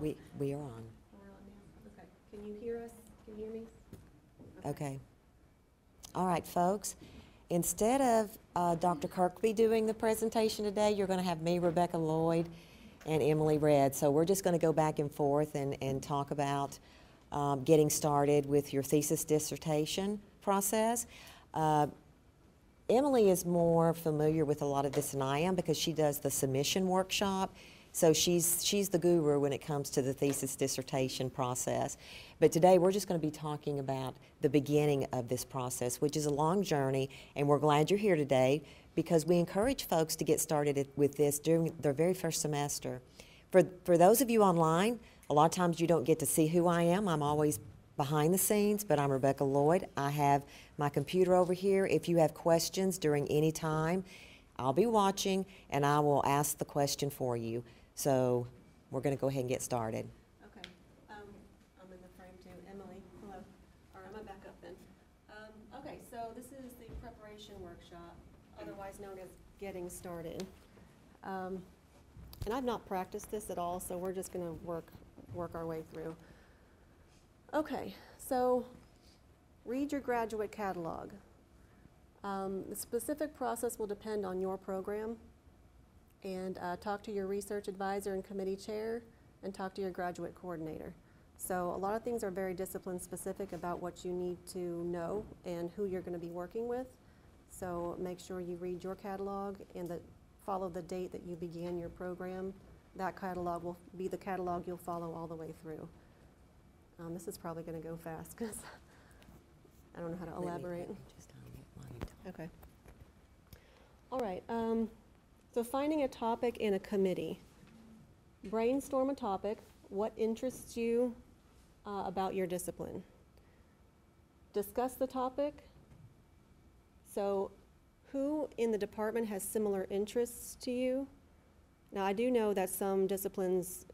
We are on. We're on now. Okay. Can you hear us? Can you hear me? Okay. All right, folks. Instead of Dr. Kirkby doing the presentation today, you're going to have me, Rebecca Lloyd, and Emily Redd. So we're just going to go back and forth and talk about getting started with your thesis dissertation process. Emily is more familiar with a lot of this than I am because she does the submission workshop. So she's the guru when it comes to the thesis dissertation process. But today we're just going to be talking about the beginning of this process, which is a long journey, and we're glad you're here today because we encourage folks to get started with this during their very first semester. For those of you online, a lot of times you don't get to see who I am. I'm always behind the scenes, but I'm Rebecca Lloyd. I have my computer over here. If you have questions during any time, I'll be watching and I will ask the question for you. So we're going to go ahead and get started. Okay. I'm in the frame too. Emily, hello. Or am I back up then? Okay, so this is the preparation workshop, otherwise known as getting started. And I've not practiced this at all, so we're just going to work our way through. Okay, so read your graduate catalog. The specific process will depend on your program. And talk to your research advisor and committee chair, and talk to your graduate coordinator. So a lot of things are very discipline specific about what you need to know and who you're going to be working with. So make sure you read your catalog and follow the date that you began your program. That catalog will be the catalog you'll follow all the way through. This is probably going to go fast because I don't know how to elaborate. Okay. All right. So finding a topic in a committee. Brainstorm a topic. What interests you about your discipline? Discuss the topic. So who in the department has similar interests to you? Now I do know that some disciplines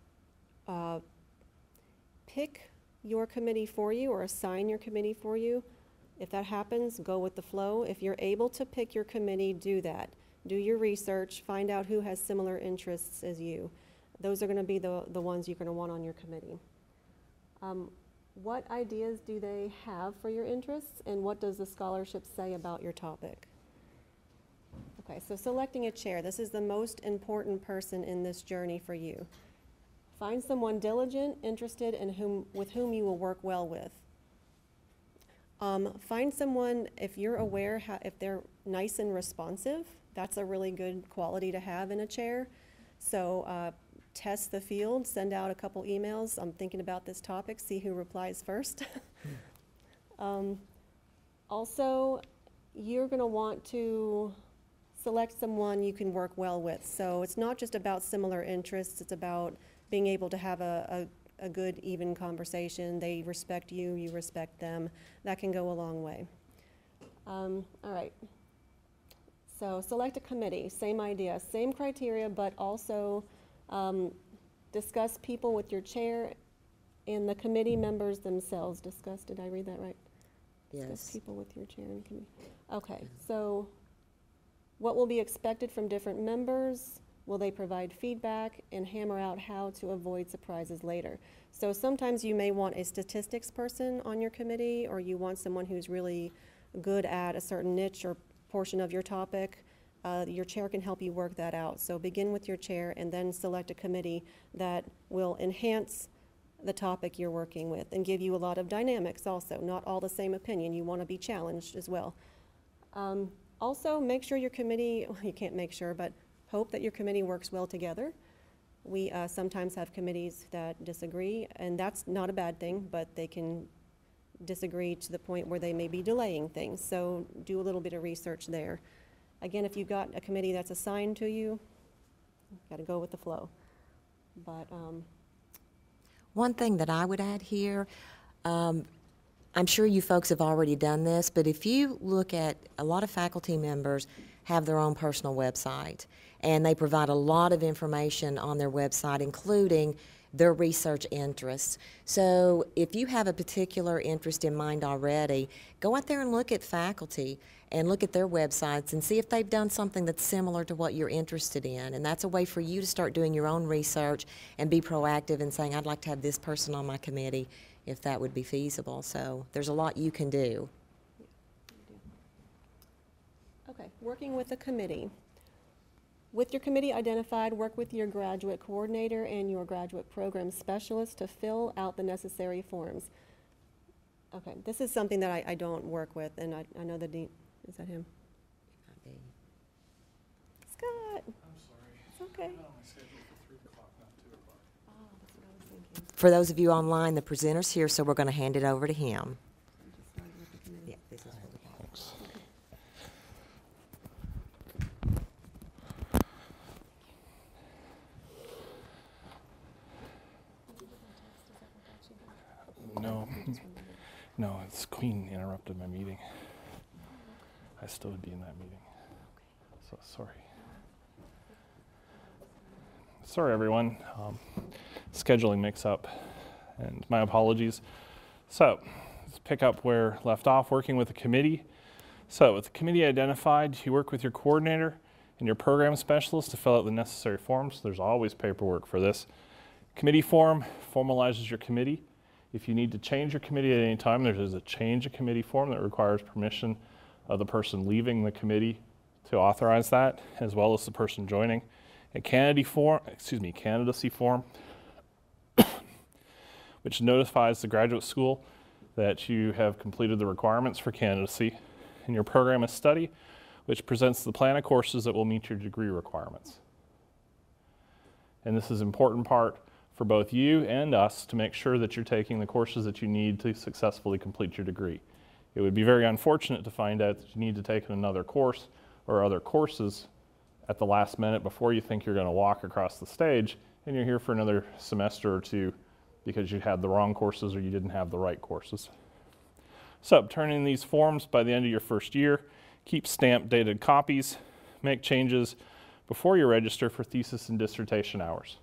pick your committee for you or assign your committee for you. If that happens, go with the flow. If you're able to pick your committee, do that. Do your research, find out who has similar interests as you. Those are going to be the ones you're going to want on your committee. What ideas do they have for your interests, and what does the scholarship say about your topic? Okay, so selecting a chair. This is the most important person in this journey for you. Find someone diligent, interested, and with whom you will work well with. Find someone, if you're aware, if they're nice and responsive. That's a really good quality to have in a chair. So test the field, send out a couple emails. I'm thinking about this topic, see who replies first. Also, you're going to want to select someone you can work well with. So it's not just about similar interests, it's about being able to have a good, even conversation. They respect you, you respect them. That can go a long way. All right. So select a committee, same idea, same criteria, but also discuss people with your chair and the committee members themselves. Discuss, did I read that right? Yes. Discuss people with your chair and committee. Okay, so what will be expected from different members? Will they provide feedback and hammer out how to avoid surprises later? So sometimes you may want a statistics person on your committee, or you want someone who's really good at a certain niche or portion of your topic. Your chair can help you work that out. So begin with your chair and then select a committee that will enhance the topic you're working with and give you a lot of dynamics also, not all the same opinion. You want to be challenged as well. Also, make sure your committee, well, you can't make sure, but hope that your committee works well together. We sometimes have committees that disagree, and that's not a bad thing, but they can disagree to the point where they may be delaying things. So do a little bit of research there. Again, if you've got a committee that's assigned to you, you've got to go with the flow. But one thing that I would add here, I'm sure you folks have already done this, but if you look at a lot of faculty members have their own personal website, and they provide a lot of information on their website, including their research interests. So if you have a particular interest in mind already, go out there and look at faculty and look at their websites and see if they've done something that's similar to what you're interested in. And that's a way for you to start doing your own research and be proactive in saying, I'd like to have this person on my committee if that would be feasible. So there's a lot you can do. Okay, working with a committee. With your committee identified, work with your graduate coordinator and your graduate program specialist to fill out the necessary forms. Okay, this is something that I don't work with, and I know the dean, is that him? Scott. I'm sorry. It's okay. I had it on my schedule for 3 o'clock, not 2 o'clock. Oh, that's what I was thinking. For those of you online, the presenter's here, so we're going to hand it over to him. I'm just starting with the committee. Yeah, this is what we got. Thanks. No, it's Queen interrupted my meeting. I still would be in that meeting. So sorry. Sorry, everyone. Scheduling mix-up, and my apologies. So let's pick up where left off, working with a committee. So with the committee identified, you work with your coordinator and your program specialist to fill out the necessary forms. There's always paperwork for this. Committee form formalizes your committee. If you need to change your committee at any time, there's a change of committee form that requires permission of the person leaving the committee to authorize that, as well as the person joining. A candidacy form, which notifies the graduate school that you have completed the requirements for candidacy, and your program of study, which presents the plan of courses that will meet your degree requirements. And this is an important part for both you and us to make sure that you're taking the courses that you need to successfully complete your degree. It would be very unfortunate to find out that you need to take another course or other courses at the last minute before you think you're going to walk across the stage, and you're here for another semester or two because you had the wrong courses or you didn't have the right courses. So turn in these forms by the end of your first year. Keep stamped dated copies. Make changes before you register for thesis and dissertation hours.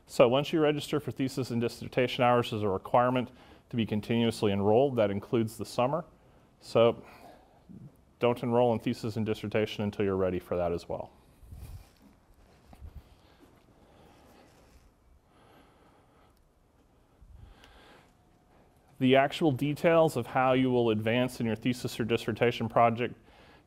So once you register for thesis and dissertation hours, there's a requirement to be continuously enrolled. That includes the summer. So don't enroll in thesis and dissertation until you're ready for that as well. The actual details of how you will advance in your thesis or dissertation project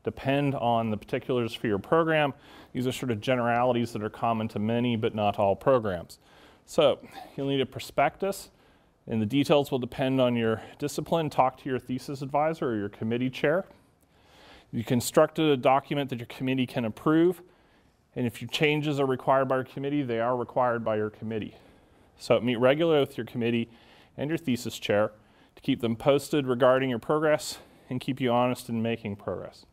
depend on the particulars for your program. These are sort of generalities that are common to many but not all programs. So you'll need a prospectus, and the details will depend on your discipline. Talk to your thesis advisor or your committee chair. You constructed a document that your committee can approve, and if your changes are required by your committee, they are required by your committee. So meet regularly with your committee and your thesis chair to keep them posted regarding your progress and keep you honest in making progress.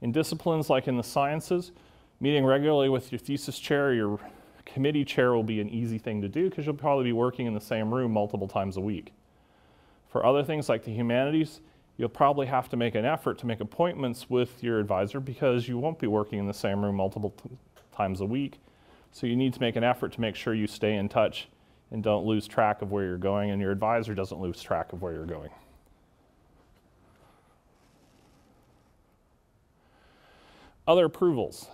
In disciplines like in the sciences, meeting regularly with your thesis chair or your committee chair will be an easy thing to do because you'll probably be working in the same room multiple times a week. For other things like the humanities, you'll probably have to make an effort to make appointments with your advisor because you won't be working in the same room multiple times a week. So you need to make an effort to make sure you stay in touch and don't lose track of where you're going, and your advisor doesn't lose track of where you're going. Other approvals.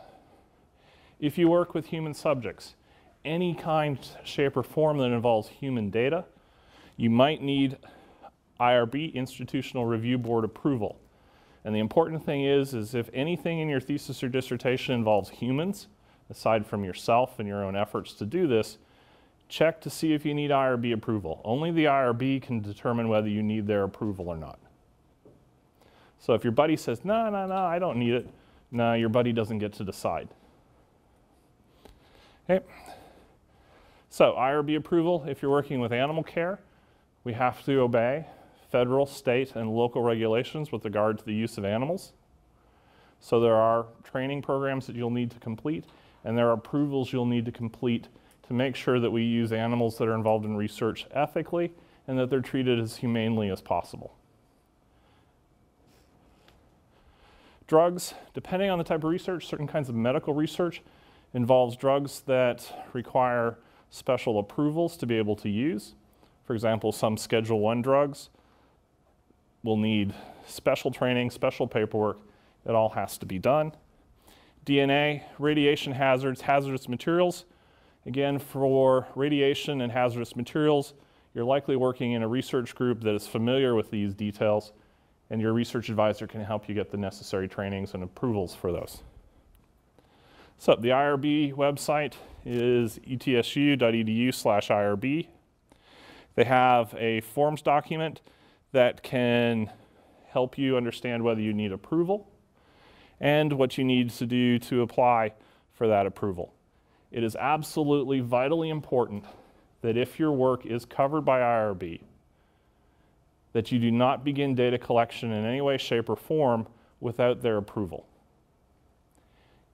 If you work with human subjects, any kind, shape, or form that involves human data, you might need IRB, Institutional Review Board approval. And the important thing is if anything in your thesis or dissertation involves humans, aside from yourself and your own efforts to do this, check to see if you need IRB approval. Only the IRB can determine whether you need their approval or not. So if your buddy says, no, I don't need it, no, your buddy doesn't get to decide. Okay. So IRB approval, if you're working with animal care, we have to obey federal, state, and local regulations with regard to the use of animals. So there are training programs that you'll need to complete, and there are approvals you'll need to complete to make sure that we use animals that are involved in research ethically and that they're treated as humanely as possible. Drugs, depending on the type of research, certain kinds of medical research involves drugs that require special approvals to be able to use. For example, some Schedule I drugs will need special training, special paperwork. It all has to be done. DNA, radiation hazards, hazardous materials. Again, for radiation and hazardous materials, you're likely working in a research group that is familiar with these details, and your research advisor can help you get the necessary trainings and approvals for those. So the IRB website is etsu.edu/IRB. They have a forms document that can help you understand whether you need approval and what you need to do to apply for that approval. It is absolutely vitally important that if your work is covered by IRB, that you do not begin data collection in any way, shape, or form without their approval.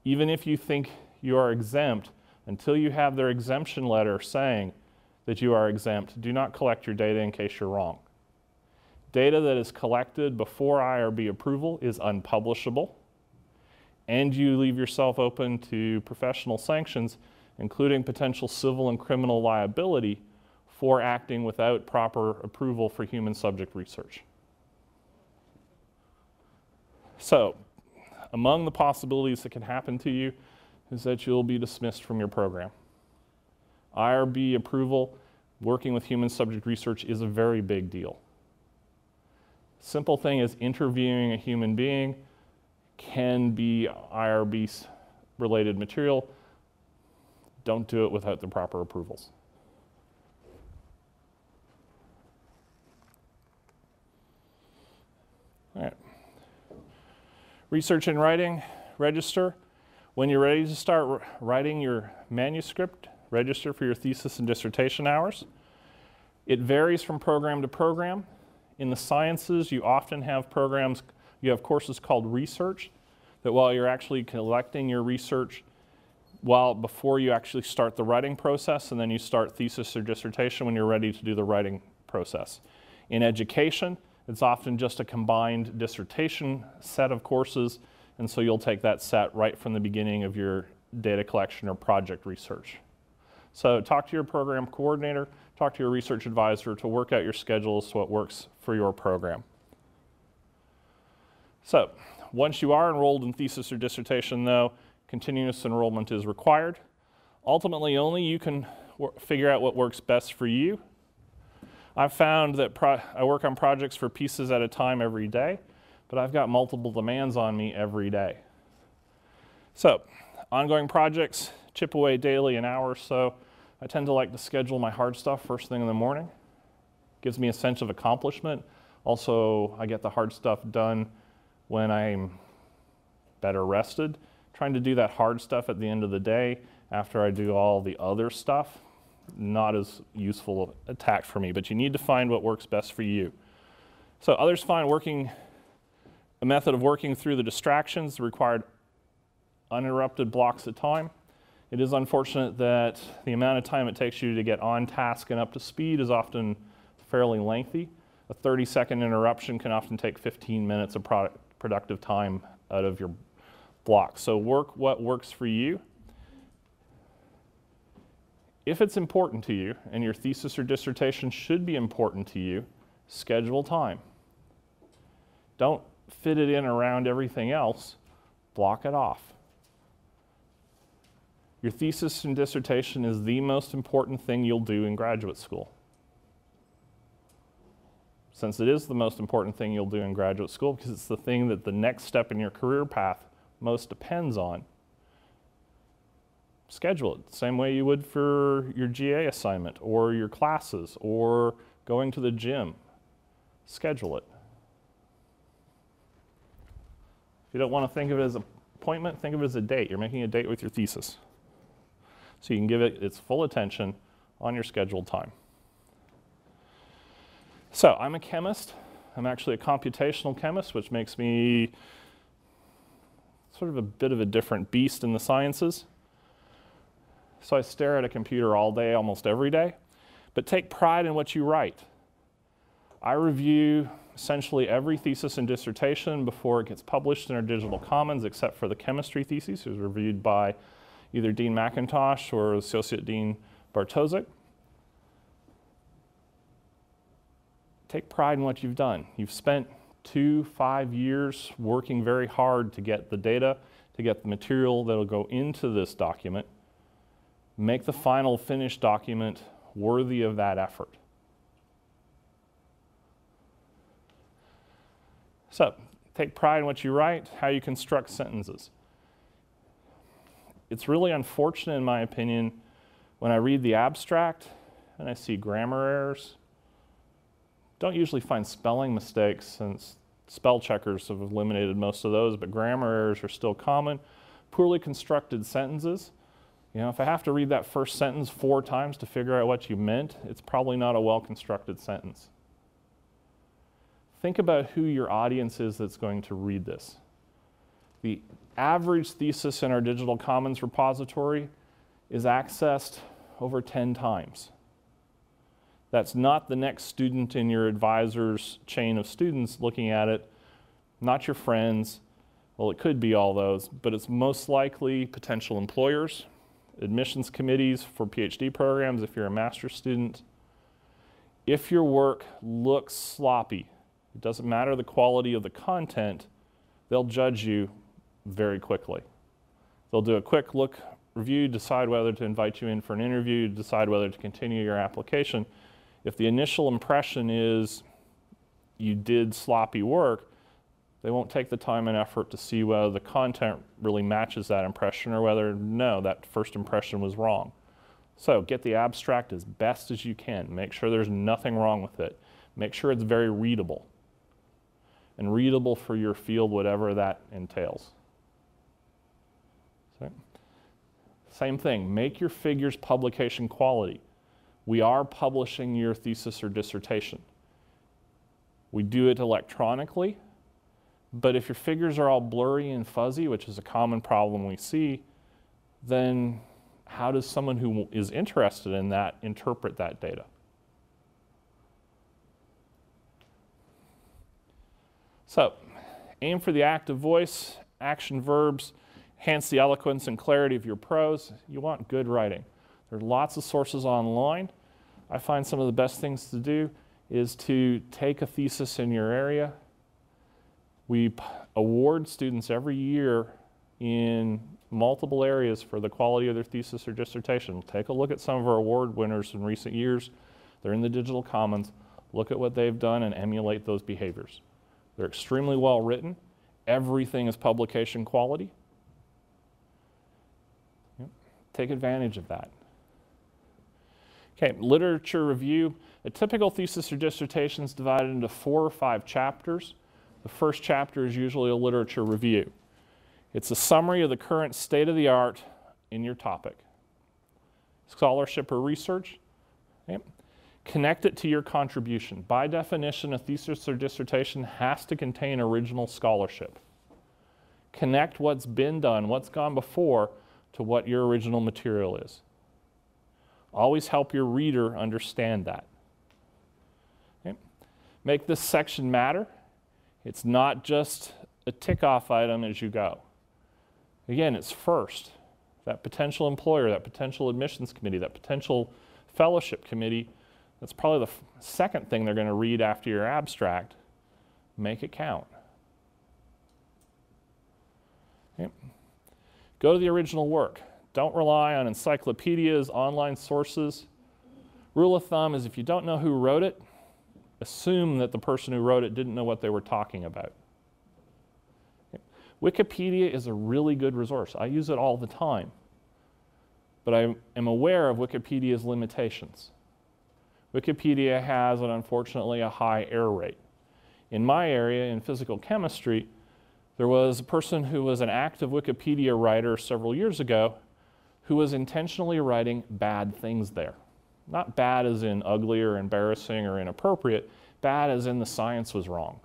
Even if you think you are exempt, until you have their exemption letter saying that you are exempt, do not collect your data in case you're wrong. Data that is collected before IRB approval is unpublishable, and you leave yourself open to professional sanctions, including potential civil and criminal liability for acting without proper approval for human subject research. So, among the possibilities that can happen to you is that you'll be dismissed from your program. IRB approval, working with human subject research, is a very big deal. Simple thing is interviewing a human being can be IRB related material. Don't do it without the proper approvals. All right. Research and writing, register. When you're ready to start writing your manuscript, register for your thesis and dissertation hours. It varies from program to program. In the sciences, you often have courses called research, that while you're actually collecting your research, before you actually start the writing process, and then you start thesis or dissertation when you're ready to do the writing process. In education, it's often just a combined dissertation set of courses, and so you'll take that set right from the beginning of your data collection or project research. So talk to your program coordinator, talk to your research advisor to work out your schedule so it works for your program. So once you are enrolled in thesis or dissertation, though, continuous enrollment is required. Ultimately, only you can figure out what works best for you. I've found that I work on projects for pieces at a time every day, but I've got multiple demands on me every day. So, ongoing projects chip away daily an hour or so. I tend to like to schedule my hard stuff first thing in the morning. Gives me a sense of accomplishment. Also, I get the hard stuff done when I'm better rested. Trying to do that hard stuff at the end of the day after I do all the other stuff, not as useful a tact for me, but you need to find what works best for you. So others find a method of working through the distractions required uninterrupted blocks of time. It is unfortunate that the amount of time it takes you to get on task and up to speed is often fairly lengthy. A 30-second interruption can often take 15 minutes of productive time out of your block. So work what works for you. If it's important to you, and your thesis or dissertation should be important to you, schedule time. Don't fit it in around everything else. Block it off. Your thesis and dissertation is the most important thing you'll do in graduate school. Since it is the most important thing you'll do in graduate school, because it's the thing that the next step in your career path most depends on, schedule it the same way you would for your GA assignment or your classes or going to the gym. Schedule it. If you don't want to think of it as an appointment, think of it as a date. You're making a date with your thesis. So you can give it its full attention on your scheduled time. So I'm a chemist. I'm actually a computational chemist, which makes me sort of a bit of a different beast in the sciences. So I stare at a computer all day, almost every day, but take pride in what you write. I review essentially every thesis and dissertation before it gets published in our digital commons, except for the chemistry thesis, which is reviewed by either Dean McIntosh or Associate Dean Bartosik. Take pride in what you've done. You've spent 2-5 years working very hard to get the data, to get the material that'll go into this document. Make the final finished document worthy of that effort. So, take pride in what you write, how you construct sentences. It's really unfortunate, in my opinion, when I read the abstract and I see grammar errors. Don't usually find spelling mistakes, since spell checkers have eliminated most of those, but grammar errors are still common. Poorly constructed sentences. You know, if I have to read that first sentence 4 times to figure out what you meant, it's probably not a well-constructed sentence. Think about who your audience is that's going to read this. The average thesis in our digital commons repository is accessed over 10 times. That's not the next student in your advisor's chain of students looking at it, not your friends. Well, it could be all those, but it's most likely potential employers, admissions committees for PhD programs if you're a master's student. If your work looks sloppy, it doesn't matter the quality of the content, they'll judge you very quickly. They'll do a quick look review, decide whether to invite you in for an interview, decide whether to continue your application. If the initial impression is you did sloppy work, they won't take the time and effort to see whether the content really matches that impression or whether, no, that first impression was wrong. So get the abstract as best as you can. Make sure there's nothing wrong with it. Make sure it's very readable. And readable for your field, whatever that entails. So, same thing, make your figures publication quality. We are publishing your thesis or dissertation. We do it electronically, but if your figures are all blurry and fuzzy, which is a common problem we see, then how does someone who is interested in that interpret that data? So, aim for the active voice, action verbs, enhance the eloquence and clarity of your prose. You want good writing. There are lots of sources online. I find some of the best things to do is to take a thesis in your area. We award students every year in multiple areas for the quality of their thesis or dissertation. Take a look at some of our award winners in recent years. They're in the digital commons. Look at what they've done and emulate those behaviors. They're extremely well written. Everything is publication quality. Yep. Take advantage of that. Okay, literature review. A typical thesis or dissertation is divided into 4 or 5 chapters. The first chapter is usually a literature review. It's a summary of the current state of the art in your topic. Scholarship or research. Okay. Connect it to your contribution. By definition, a thesis or dissertation has to contain original scholarship. Connect what's been done, what's gone before, to what your original material is. Always help your reader understand that. Okay. Make this section matter. It's not just a tick-off item as you go. Again, it's first. That potential employer, that potential admissions committee, that potential fellowship committee, that's probably the second thing they're going to read after your abstract. Make it count. Okay. Go to the original work. Don't rely on encyclopedias, online sources. Rule of thumb is if you don't know who wrote it, assume that the person who wrote it didn't know what they were talking about. Okay. Wikipedia is a really good resource. I use it all the time. But I am aware of Wikipedia's limitations. Wikipedia has, unfortunately, a high error rate. In my area, in physical chemistry, there was a person who was an active Wikipedia writer several years ago who was intentionally writing bad things there. Not bad as in ugly or embarrassing or inappropriate, bad as in the science was wrong.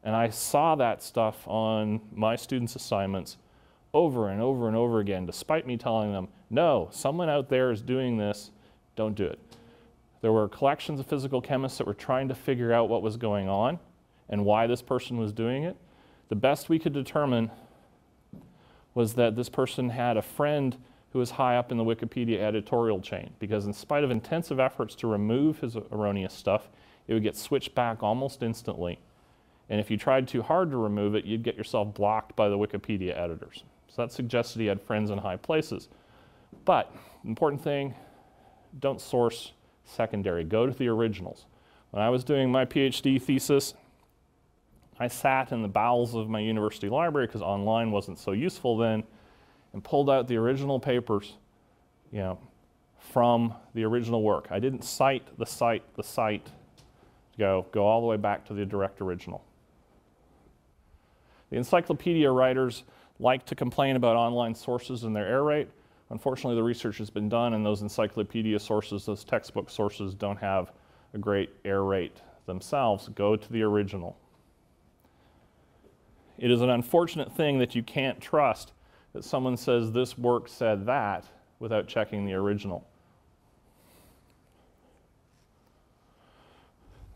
And I saw that stuff on my students' assignments over and over and over again, despite me telling them, no, someone out there is doing this, don't do it. There were collections of physical chemists that were trying to figure out what was going on and why this person was doing it. The best we could determine was that this person had a friend who was high up in the Wikipedia editorial chain, because in spite of intensive efforts to remove his erroneous stuff, it would get switched back almost instantly. And if you tried too hard to remove it, you'd get yourself blocked by the Wikipedia editors. So that suggested he had friends in high places. But, important thing, don't source secondary. Go to the originals. When I was doing my PhD thesis, I sat in the bowels of my university library, because online wasn't so useful then, and pulled out the original papers, from the original work. I didn't cite the site, go all the way back to the direct original. The encyclopedia writers like to complain about online sources and their error rate. Unfortunately, the research has been done, and those encyclopedia sources, those textbook sources, don't have a great error rate themselves. Go to the original. It is an unfortunate thing that you can't trust that someone says this work said that without checking the original.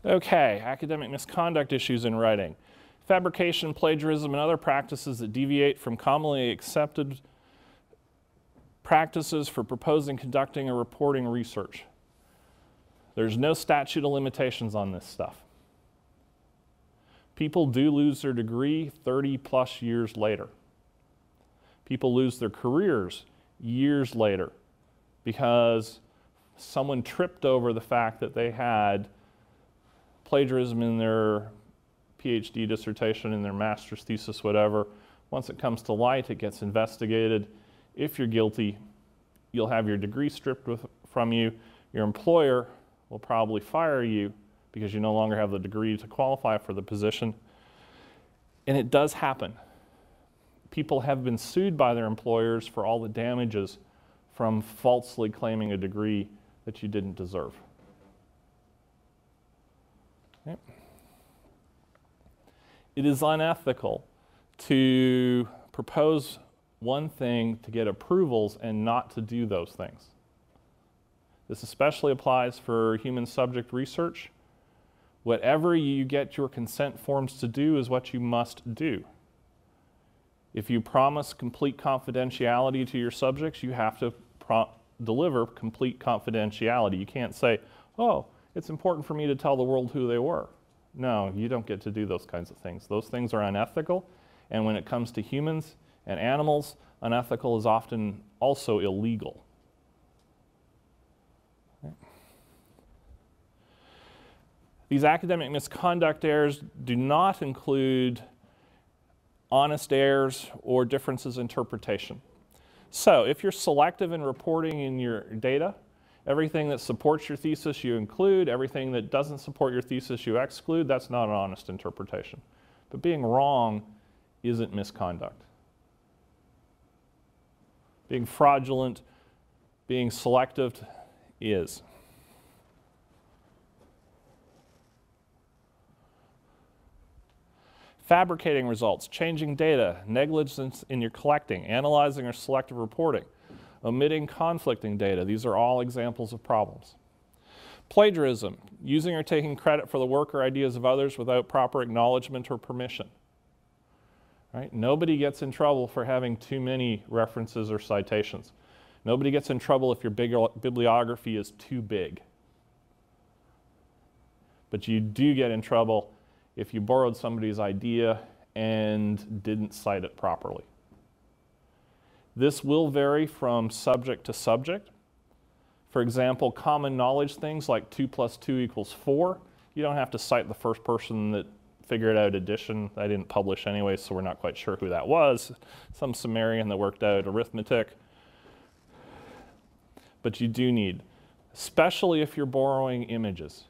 Okay, academic misconduct issues in writing. Fabrication, plagiarism, and other practices that deviate from commonly accepted practices for proposing, conducting, or reporting research. There's no statute of limitations on this stuff. People do lose their degree 30 plus years later. People lose their careers years later because someone tripped over the fact that they had plagiarism in their PhD dissertation, in their master's thesis, whatever. Once it comes to light, it gets investigated. If you're guilty, you'll have your degree stripped from you. Your employer will probably fire you because you no longer have the degree to qualify for the position. And it does happen. People have been sued by their employers for all the damages from falsely claiming a degree that you didn't deserve. Okay. It is unethical to propose one thing to get approvals and not to do those things. This especially applies for human subject research. Whatever you get your consent forms to do is what you must do. If you promise complete confidentiality to your subjects, you have to deliver complete confidentiality. You can't say, oh, it's important for me to tell the world who they were. No, you don't get to do those kinds of things. Those things are unethical, and when it comes to humans and animals, unethical is often also illegal. Okay. These academic misconduct errors do not include honest errors or differences in interpretation. So if you're selective in reporting in your data, everything that supports your thesis you include, everything that doesn't support your thesis you exclude, that's not an honest interpretation. But being wrong isn't misconduct. Being fraudulent, being selective is. Fabricating results, changing data, negligence in your collecting, analyzing or selective reporting, omitting conflicting data. These are all examples of problems. Plagiarism, using or taking credit for the work or ideas of others without proper acknowledgement or permission. Right? Nobody gets in trouble for having too many references or citations. Nobody gets in trouble if your bibliography is too big. But you do get in trouble if you borrowed somebody's idea and didn't cite it properly. This will vary from subject to subject. For example, common knowledge things like 2 + 2 = 4, you don't have to cite the first person that figured out addition. I didn't publish anyway, so we're not quite sure who that was. Some Sumerian that worked out arithmetic. But you do need, especially if you're borrowing images.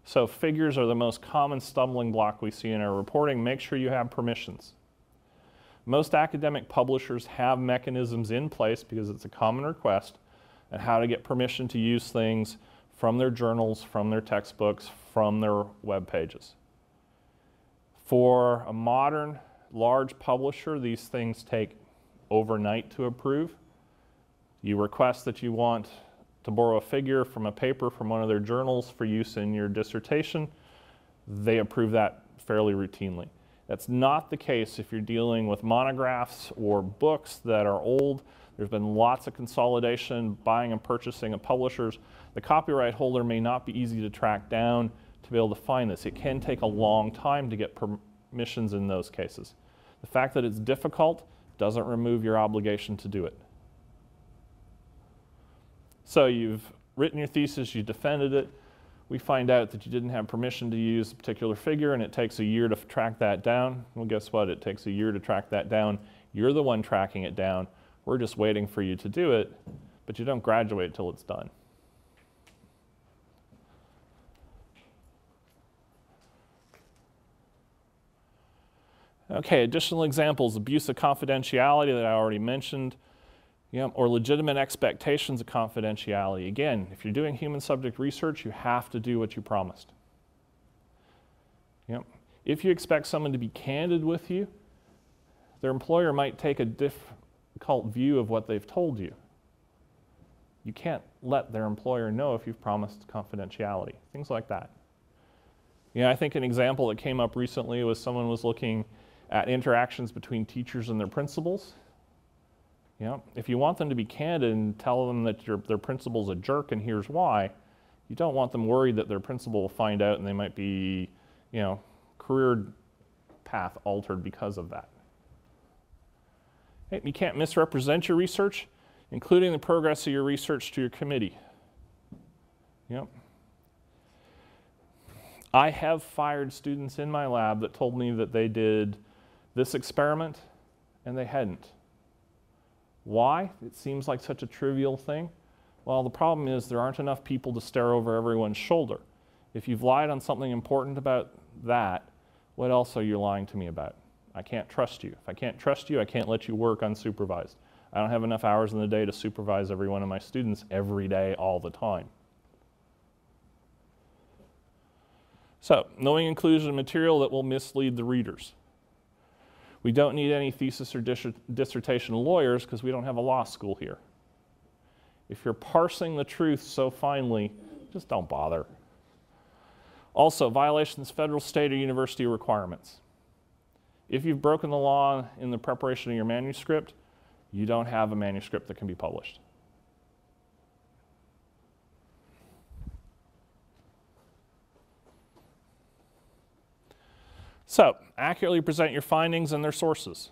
So figures are the most common stumbling block we see in our reporting. Make sure you have permissions. Most academic publishers have mechanisms in place, because it's a common request, on how to get permission to use things from their journals, from their textbooks, from their web pages. For a modern, large publisher, these things take overnight to approve. You request that you want to borrow a figure from a paper from one of their journals for use in your dissertation, they approve that fairly routinely. That's not the case if you're dealing with monographs or books that are old. There's been lots of consolidation, buying and purchasing of publishers. The copyright holder may not be easy to track down to be able to find this. It can take a long time to get permissions in those cases. The fact that it's difficult doesn't remove your obligation to do it. So you've written your thesis, you defended it. We find out that you didn't have permission to use a particular figure and it takes a year to track that down. Well, guess what? It takes a year to track that down. You're the one tracking it down. We're just waiting for you to do it, but you don't graduate till it's done. Okay, additional examples: abuse of confidentiality that I already mentioned, or legitimate expectations of confidentiality. Again, if you're doing human subject research, you have to do what you promised. If you expect someone to be candid with you, their employer might take a difficult view of what they've told you. You can't let their employer know if you've promised confidentiality, things like that. I think an example that came up recently was someone was looking at interactions between teachers and their principals. If you want them to be candid and tell them that their principal's a jerk and here's why, you don't want them worried that their principal will find out and they might be, career path altered because of that. You can't misrepresent your research, including the progress of your research to your committee. I have fired students in my lab that told me that they did this experiment and they hadn't. Why? It seems like such a trivial thing. Well, the problem is there aren't enough people to stare over everyone's shoulder. If you've lied on something important about that, what else are you lying to me about? I can't trust you. If I can't trust you, I can't let you work unsupervised. I don't have enough hours in the day to supervise every one of my students every day, all the time. So, knowing inclusion of material that will mislead the readers. We don't need any thesis or dissertation lawyers because we don't have a law school here. If you're parsing the truth so finely, just don't bother. Also, violations of federal, state, or university requirements. If you've broken the law in the preparation of your manuscript, you don't have a manuscript that can be published. So, accurately present your findings and their sources.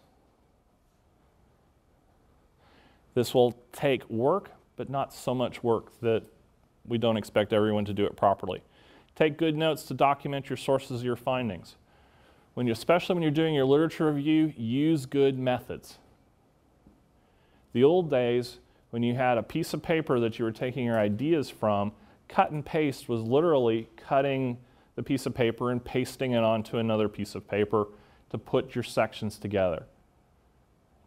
This will take work, but not so much work that we don't expect everyone to do it properly. Take good notes to document your sources of your findings. Especially when you're doing your literature review, use good methods. The old days, when you had a piece of paper that you were taking your ideas from, cut and paste was literally cutting the piece of paper and pasting it onto another piece of paper to put your sections together.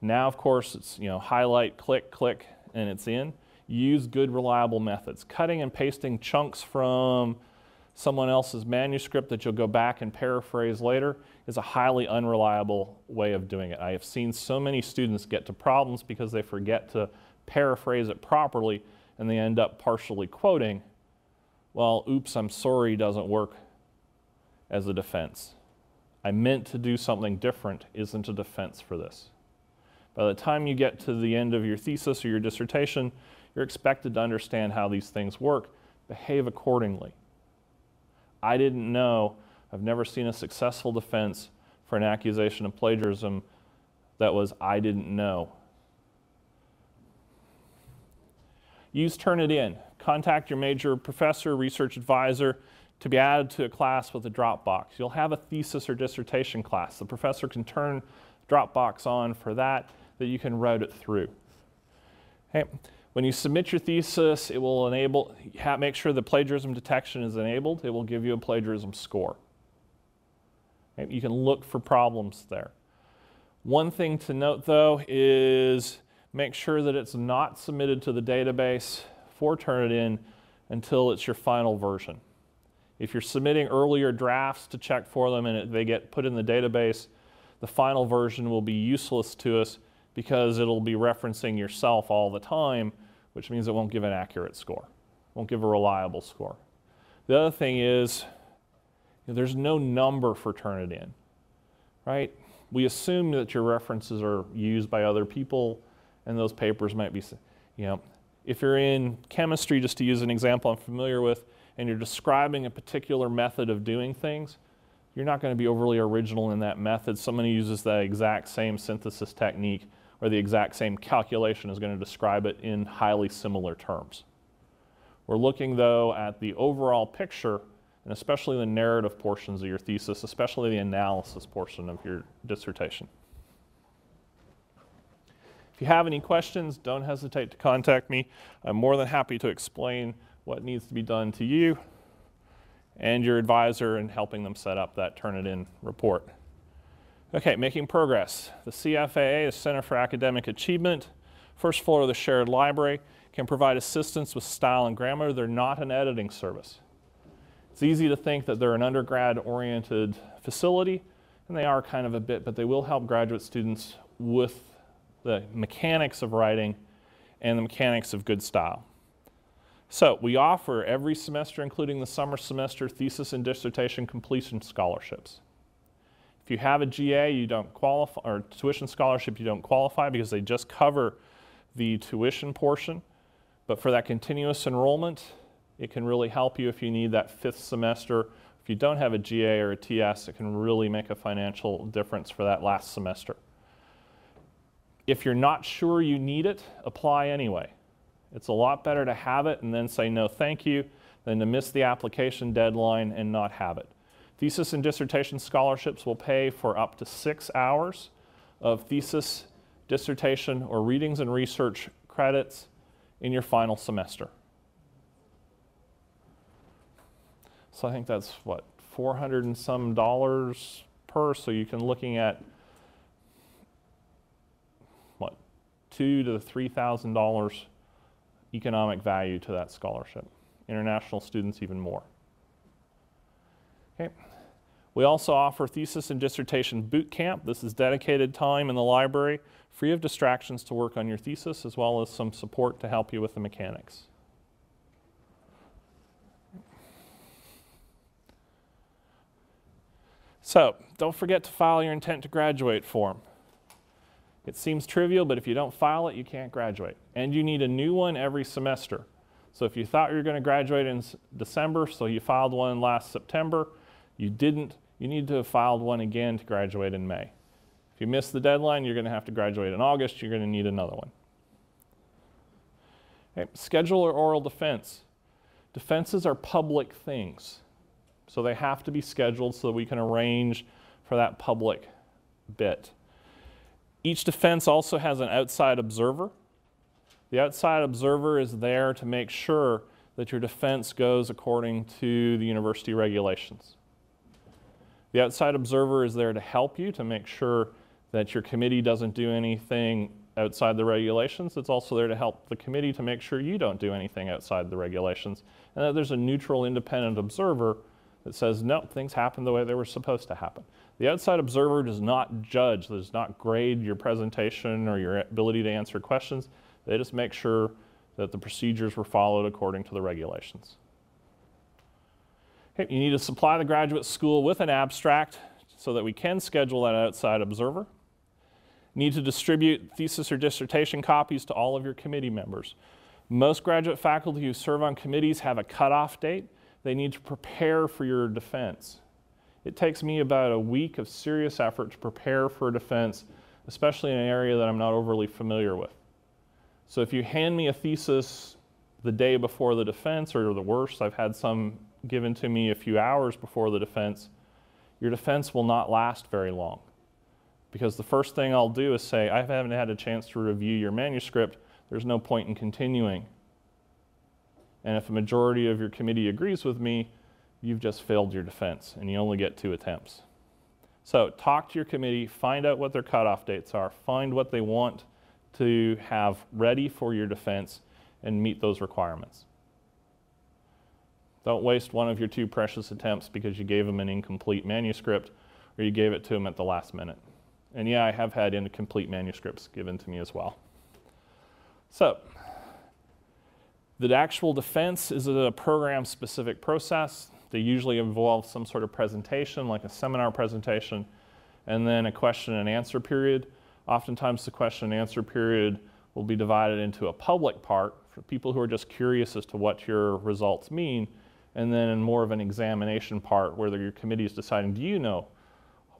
Now, of course, it's highlight, click, click, and it's in. Use good, reliable methods. Cutting and pasting chunks from someone else's manuscript that you'll go back and paraphrase later is a highly unreliable way of doing it. I have seen so many students get to problems because they forget to paraphrase it properly and they end up partially quoting. Well, oops, I'm sorry doesn't work as a defense. I meant to do something different isn't a defense for this. By the time you get to the end of your thesis or your dissertation, you're expected to understand how these things work. Behave accordingly. I didn't know, I've never seen a successful defense for an accusation of plagiarism that was, I didn't know. Use Turnitin. Contact your major professor, research advisor to be added to a class with a Dropbox. You'll have a thesis or dissertation class. The professor can turn Dropbox on for that you can route it through. Okay. When you submit your thesis, it will make sure the plagiarism detection is enabled. It will give you a plagiarism score. Okay. You can look for problems there. One thing to note, though, is make sure that it's not submitted to the database for Turnitin until it's your final version. If you're submitting earlier drafts to check for them and they get put in the database, the final version will be useless to us because it'll be referencing yourself all the time, which means it won't give an accurate score. won't give a reliable score. The other thing is, there's no number for turn it in, right? We assume that your references are used by other people, and those papers might be, if you're in chemistry, just to use an example I'm familiar with, and you're describing a particular method of doing things, you're not going to be overly original in that method. Someone who uses the exact same synthesis technique or the exact same calculation is going to describe it in highly similar terms. We're looking, though, at the overall picture, and especially the narrative portions of your thesis, especially the analysis portion of your dissertation. If you have any questions, don't hesitate to contact me. I'm more than happy to explain what needs to be done to you and your advisor in helping them set up that Turnitin report. Okay, making progress. The CFAA, the Center for Academic Achievement, first floor of the shared library, can provide assistance with style and grammar. They're not an editing service. It's easy to think that they're an undergrad-oriented facility, and they are kind of a bit, but they will help graduate students with the mechanics of writing and the mechanics of good style. So we offer every semester, including the summer semester, thesis and dissertation completion scholarships. If you have a GA, you don't qualify, or tuition scholarship, you don't qualify because they just cover the tuition portion. But for that continuous enrollment, it can really help you if you need that 5th semester. If you don't have a GA or a TS, it can really make a financial difference for that last semester. If you're not sure you need it, apply anyway. It's a lot better to have it and then say no thank you than to miss the application deadline and not have it. Thesis and dissertation scholarships will pay for up to 6 hours of thesis, dissertation, or readings and research credits in your final semester. So I think that's what, $400 and some per, so you can looking at what, $2,000 to $3,000 economic value to that scholarship. International students even more. Okay. We also offer thesis and dissertation boot camp. This is dedicated time in the library, free of distractions to work on your thesis, as well as some support to help you with the mechanics. So, don't forget to file your intent to graduate form. It seems trivial, but if you don't file it, you can't graduate. And you need a new one every semester. So if you thought you were going to graduate in December, so you filed one last September, you didn't, you need to have filed one again to graduate in May. If you miss the deadline, you're going to have to graduate in August. You're going to need another one. Okay. Schedule or oral defense. Defenses are public things, so they have to be scheduled so that we can arrange for that public bit. Each defense also has an outside observer. The outside observer is there to make sure that your defense goes according to the university regulations. The outside observer is there to help you to make sure that your committee doesn't do anything outside the regulations. It's also there to help the committee to make sure you don't do anything outside the regulations, and that there's a neutral, independent observer that says, no, things happen the way they were supposed to happen. The outside observer does not judge, does not grade your presentation or your ability to answer questions. They just make sure that the procedures were followed according to the regulations. Okay, you need to supply the graduate school with an abstract so that we can schedule that outside observer. You need to distribute thesis or dissertation copies to all of your committee members. Most graduate faculty who serve on committees have a cutoff date. They need to prepare for your defense. It takes me about a week of serious effort to prepare for a defense, especially in an area that I'm not overly familiar with. So if you hand me a thesis the day before the defense, or the worst, I've had some given to me a few hours before the defense, your defense will not last very long. Because the first thing I'll do is say, I haven't had a chance to review your manuscript, there's no point in continuing. And if a majority of your committee agrees with me, you've just failed your defense, and you only get 2 attempts. So talk to your committee, find out what their cutoff dates are, find what they want to have ready for your defense, and meet those requirements. Don't waste one of your 2 precious attempts because you gave them an incomplete manuscript, or you gave it to them at the last minute. And yeah, I have had incomplete manuscripts given to me as well. So, The actual defense is a program-specific process. They usually involve some sort of presentation, like a seminar presentation, and then a question and answer period. Oftentimes the question and answer period will be divided into a public part for people who are just curious as to what your results mean, and then more of an examination part where your committee is deciding, do you know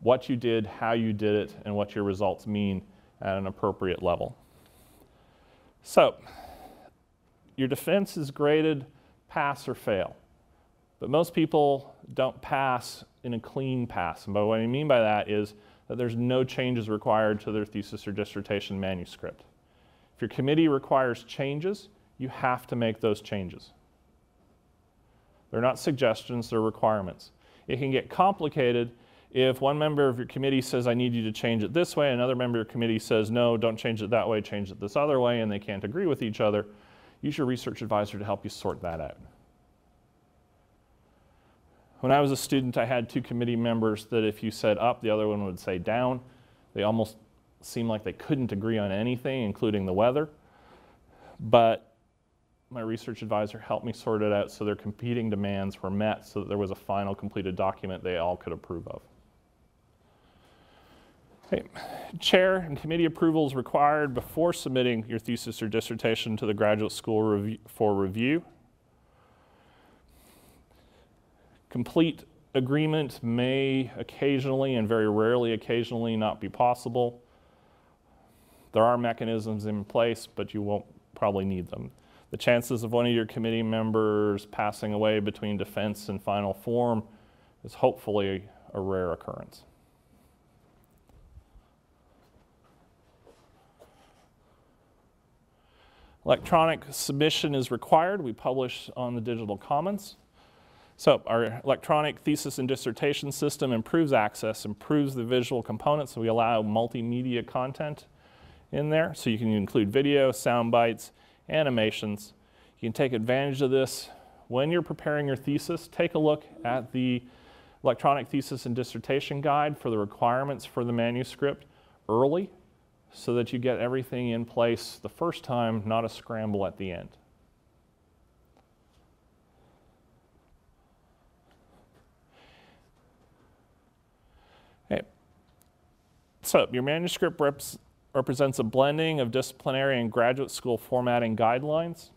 what you did, how you did it, and what your results mean at an appropriate level. So, your defense is graded pass or fail. But most people don't pass in a clean pass. And what I mean by that is that there's no changes required to their thesis or dissertation manuscript. If your committee requires changes, you have to make those changes. They're not suggestions, they're requirements. It can get complicated if one member of your committee says, I need you to change it this way, another member of your committee says, no, don't change it that way, change it this other way, and they can't agree with each other. Use your research advisor to help you sort that out. When I was a student, I had two committee members that if you said up, the other one would say down. They almost seemed like they couldn't agree on anything, including the weather. But my research advisor helped me sort it out so their competing demands were met so that there was a final completed document they all could approve of. Okay. Chair and committee approval is required before submitting your thesis or dissertation to the graduate school for review. Complete agreement may occasionally and very rarely occasionally not be possible. There are mechanisms in place, but you won't probably need them. The chances of one of your committee members passing away between defense and final form is hopefully a rare occurrence. Electronic submission is required. We publish on the Digital Commons. So our electronic thesis and dissertation system improves access, improves the visual components, so we allow multimedia content in there. So you can include video, sound bites, animations. You can take advantage of this when you're preparing your thesis. Take a look at the electronic thesis and dissertation guide for the requirements for the manuscript early so that you get everything in place the first time, not a scramble at the end. Okay. So your manuscript represents a blending of disciplinary and graduate school formatting guidelines.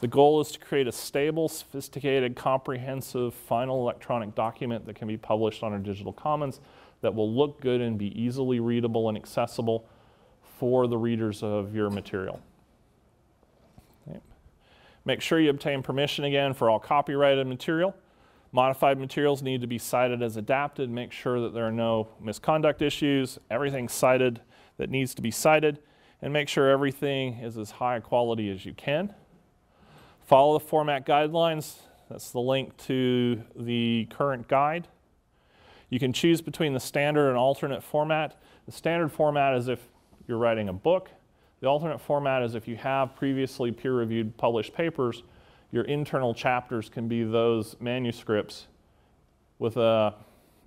The goal is to create a stable, sophisticated, comprehensive, final electronic document that can be published on our Digital Commons that will look good and be easily readable and accessible for the readers of your material. Okay. Make sure you obtain permission again for all copyrighted material. Modified materials need to be cited as adapted. Make sure that there are no misconduct issues. Everything's cited that needs to be cited. And make sure everything is as high quality as you can. Follow the format guidelines. That's the link to the current guide. You can choose between the standard and alternate format. The standard format is if you're writing a book. The alternate format is if you have previously peer-reviewed published papers. Your internal chapters can be those manuscripts with a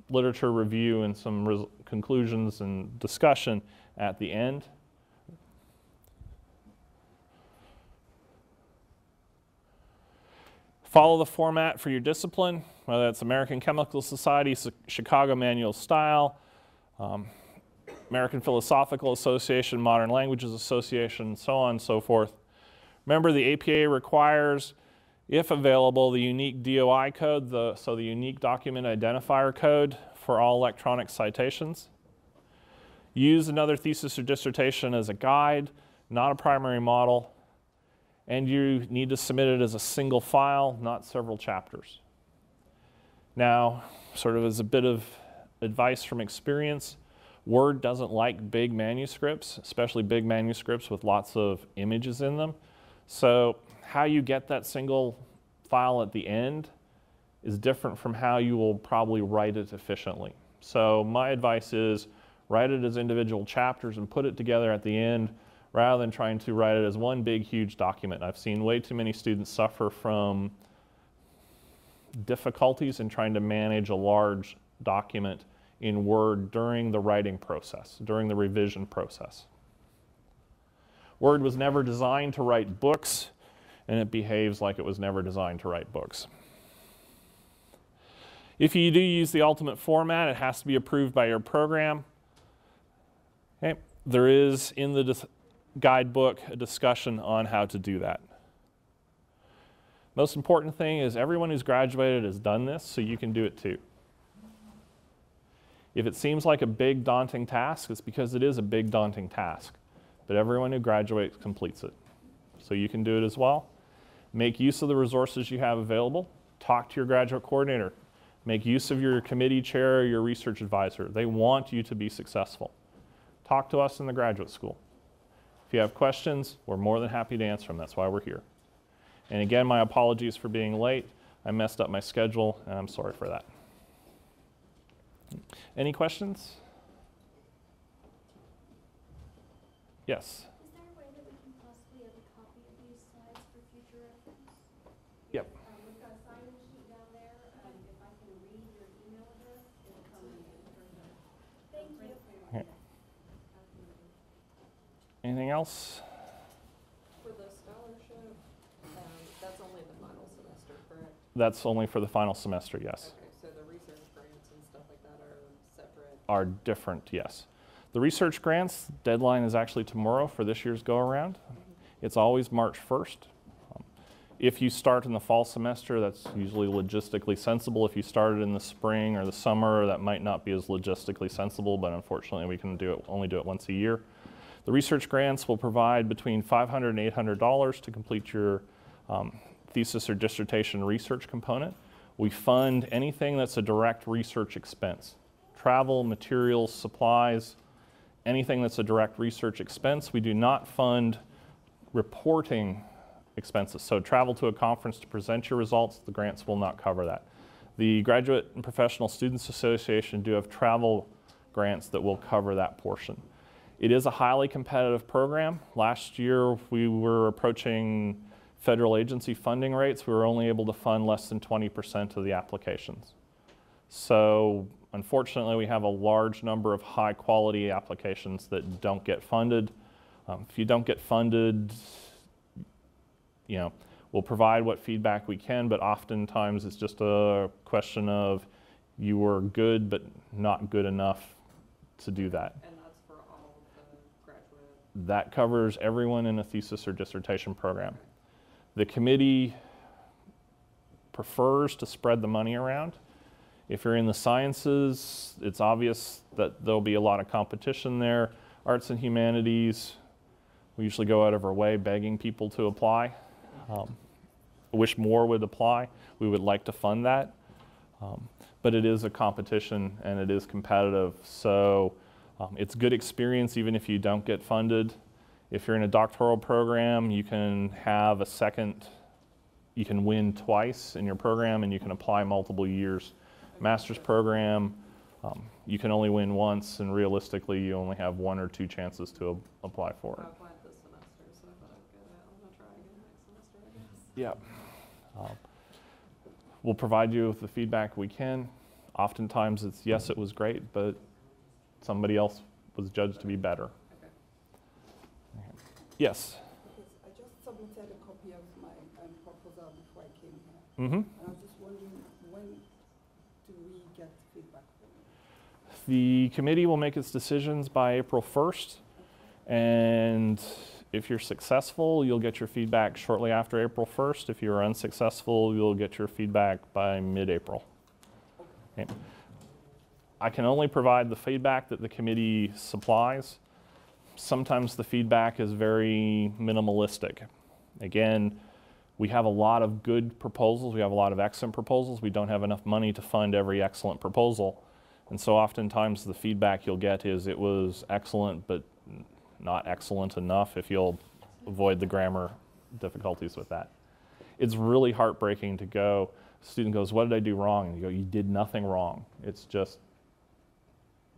literature review and some conclusions and discussion at the end. Follow the format for your discipline, whether that's American Chemical Society, Chicago Manual Style, American Philosophical Association, Modern Languages Association, so on and so forth. Remember, the APA requires, if available, the unique DOI code, so the unique document identifier code for all electronic citations. Use another thesis or dissertation as a guide, not a primary model. And you need to submit it as a single file, not several chapters. Now, sort of as a bit of advice from experience, Word doesn't like big manuscripts, especially big manuscripts with lots of images in them. So how you get that single file at the end is different from how you will probably write it efficiently. So my advice is write it as individual chapters and put it together at the end rather than trying to write it as one big, huge document. I've seen way too many students suffer from difficulties in trying to manage a large document in Word during the writing process, during the revision process. Word was never designed to write books, and it behaves like it was never designed to write books. If you do use the ultimate format, it has to be approved by your program. Okay. There is in the guidebook a discussion on how to do that. Most important thing is everyone who's graduated has done this, so you can do it too. If it seems like a big, daunting task, it's because it is a big, daunting task. But everyone who graduates completes it. So you can do it as well. Make use of the resources you have available. Talk to your graduate coordinator. Make use of your committee chair or your research advisor. They want you to be successful. Talk to us in the graduate school. If you have questions, we're more than happy to answer them. That's why we're here. And again, my apologies for being late. I messed up my schedule, and I'm sorry for that. Any questions? Yes? Is there a way that we can possibly have a copy of these slides for future reference? Yep. We've got a sign-in sheet down there. If I can read your email address, it'll come in for the. Thank you. Okay. Anything else? For the scholarship, that's only the final semester, correct? That's only for the final semester, yes. Okay, so the research grants and stuff like that are separate? Are different, yes. The research grants deadline is actually tomorrow for this year's go-around. It's always March 1st. If you start in the fall semester, that's usually logistically sensible. If you started in the spring or the summer, that might not be as logistically sensible, but unfortunately we can only do it once a year. The research grants will provide between $500 and $800 to complete your thesis or dissertation research component. We fund anything that's a direct research expense. Travel, materials, supplies, anything that's a direct research expense. We do not fund reporting expenses. So travel to a conference to present your results, the grants will not cover that. The Graduate and Professional Students Association do have travel grants that will cover that portion. It is a highly competitive program. Last year we were approaching federal agency funding rates. We were only able to fund less than 20% of the applications. So unfortunately we have a large number of high quality applications that don't get funded. If you don't get funded, we'll provide what feedback we can, but oftentimes it's just a question of you were good but not good enough to do that. And that's for all of the graduate? That covers everyone in a thesis or dissertation program. The committee prefers to spread the money around. If you're in the sciences, it's obvious that there'll be a lot of competition there. Arts and humanities, we usually go out of our way begging people to apply. I wish more would apply. We would like to fund that. But it is a competition and it is competitive. So it's good experience even if you don't get funded. If you're in a doctoral program, you can have you can win twice in your program and you can apply multiple years. Master's program, you can only win once, and realistically you only have 1 or 2 chances to apply for it. I applied this semester, so I thought I'd get it. I'm going to try again next semester, I guess. Yeah. We'll provide you with the feedback we can. Oftentimes it's, yes, it was great, but somebody else was judged to be better. Okay. Yes? Because I just submitted a copy of my proposal before I came here. Mm-hmm. And I was just wondering, when do we get feedback from you? The committee will make its decisions by April 1st, and if you're successful, you'll get your feedback shortly after April 1st. If you're unsuccessful, you'll get your feedback by mid-April. Okay. I can only provide the feedback that the committee supplies. Sometimes the feedback is very minimalistic. Again, we have a lot of good proposals. We have a lot of excellent proposals. We don't have enough money to fund every excellent proposal. And so oftentimes the feedback you'll get is it was excellent, but not excellent enough, if you'll avoid the grammar difficulties with that. It's really heartbreaking to go, a student goes, what did I do wrong? And you go, you did nothing wrong. It's just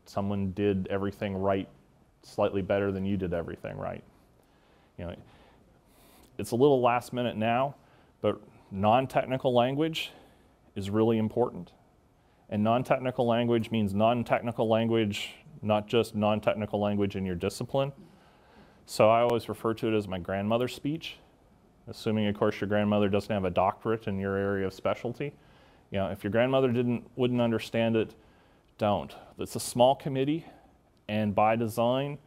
someone did everything right slightly better than you did everything right. It's a little last minute now, but non-technical language is really important. And non-technical language means non-technical language, not just non-technical language in your discipline. So I always refer to it as my grandmother's speech, assuming, of course, your grandmother doesn't have a doctorate in your area of specialty. You know, if your grandmother wouldn't understand it, don't. It's a small committee, and by design,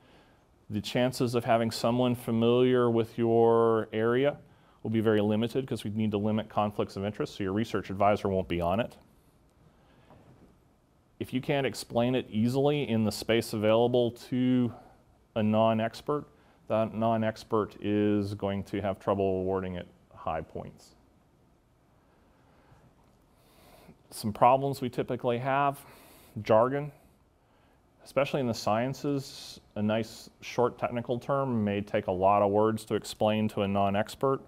the chances of having someone familiar with your area will be very limited because we need to limit conflicts of interest, so your research advisor won't be on it. If you can't explain it easily in the space available to a non-expert, that non-expert is going to have trouble awarding it high points. Some problems we typically have: jargon, especially in the sciences. A nice short technical term may take a lot of words to explain to a non-expert,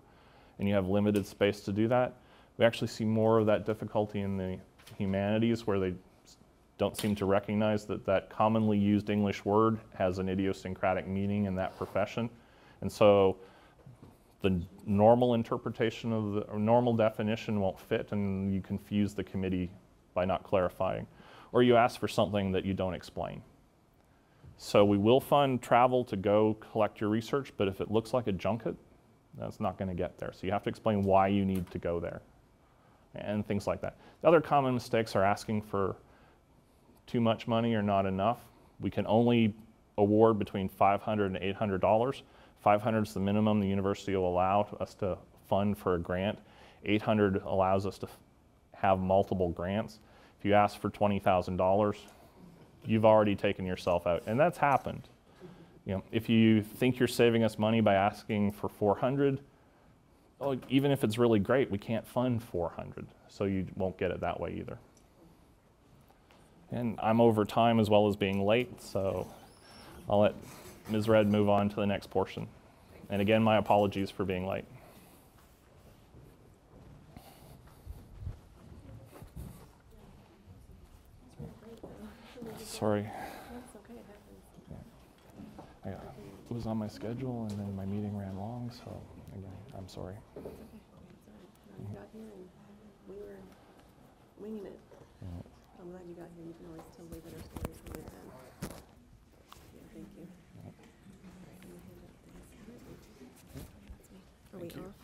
and you have limited space to do that. We actually see more of that difficulty in the humanities, where they don't seem to recognize that that commonly used English word has an idiosyncratic meaning in that profession. And so the normal interpretation of the or normal definition won't fit, and you confuse the committee by not clarifying. Or you ask for something that you don't explain. So we will fund travel to go collect your research, but if it looks like a junket, that's not going to get there. So you have to explain why you need to go there and things like that. The other common mistakes are asking for too much money or not enough. We can only award between $500 and $800. $500 is the minimum the university will allow us to fund for a grant. $800 allows us to have multiple grants. If you ask for $20,000, you've already taken yourself out, and that's happened. You know, if you think you're saving us money by asking for $400, oh, even if it's really great, we can't fund $400, so you won't get it that way either. And I'm over time as well as being late, so I'll let Ms. Red move on to the next portion. And again, my apologies for being late. Sorry. That's okay, it happens. It was on my schedule, and then my meeting ran long, so again, I'm sorry. It's okay. It's all right. No, you got here and we were winging it. Yeah. I'm glad you got here. You can always tell way better stories when you're done. Yeah, thank you. All right, I'm gonna hand out these. That's me. Are we Thank you. off?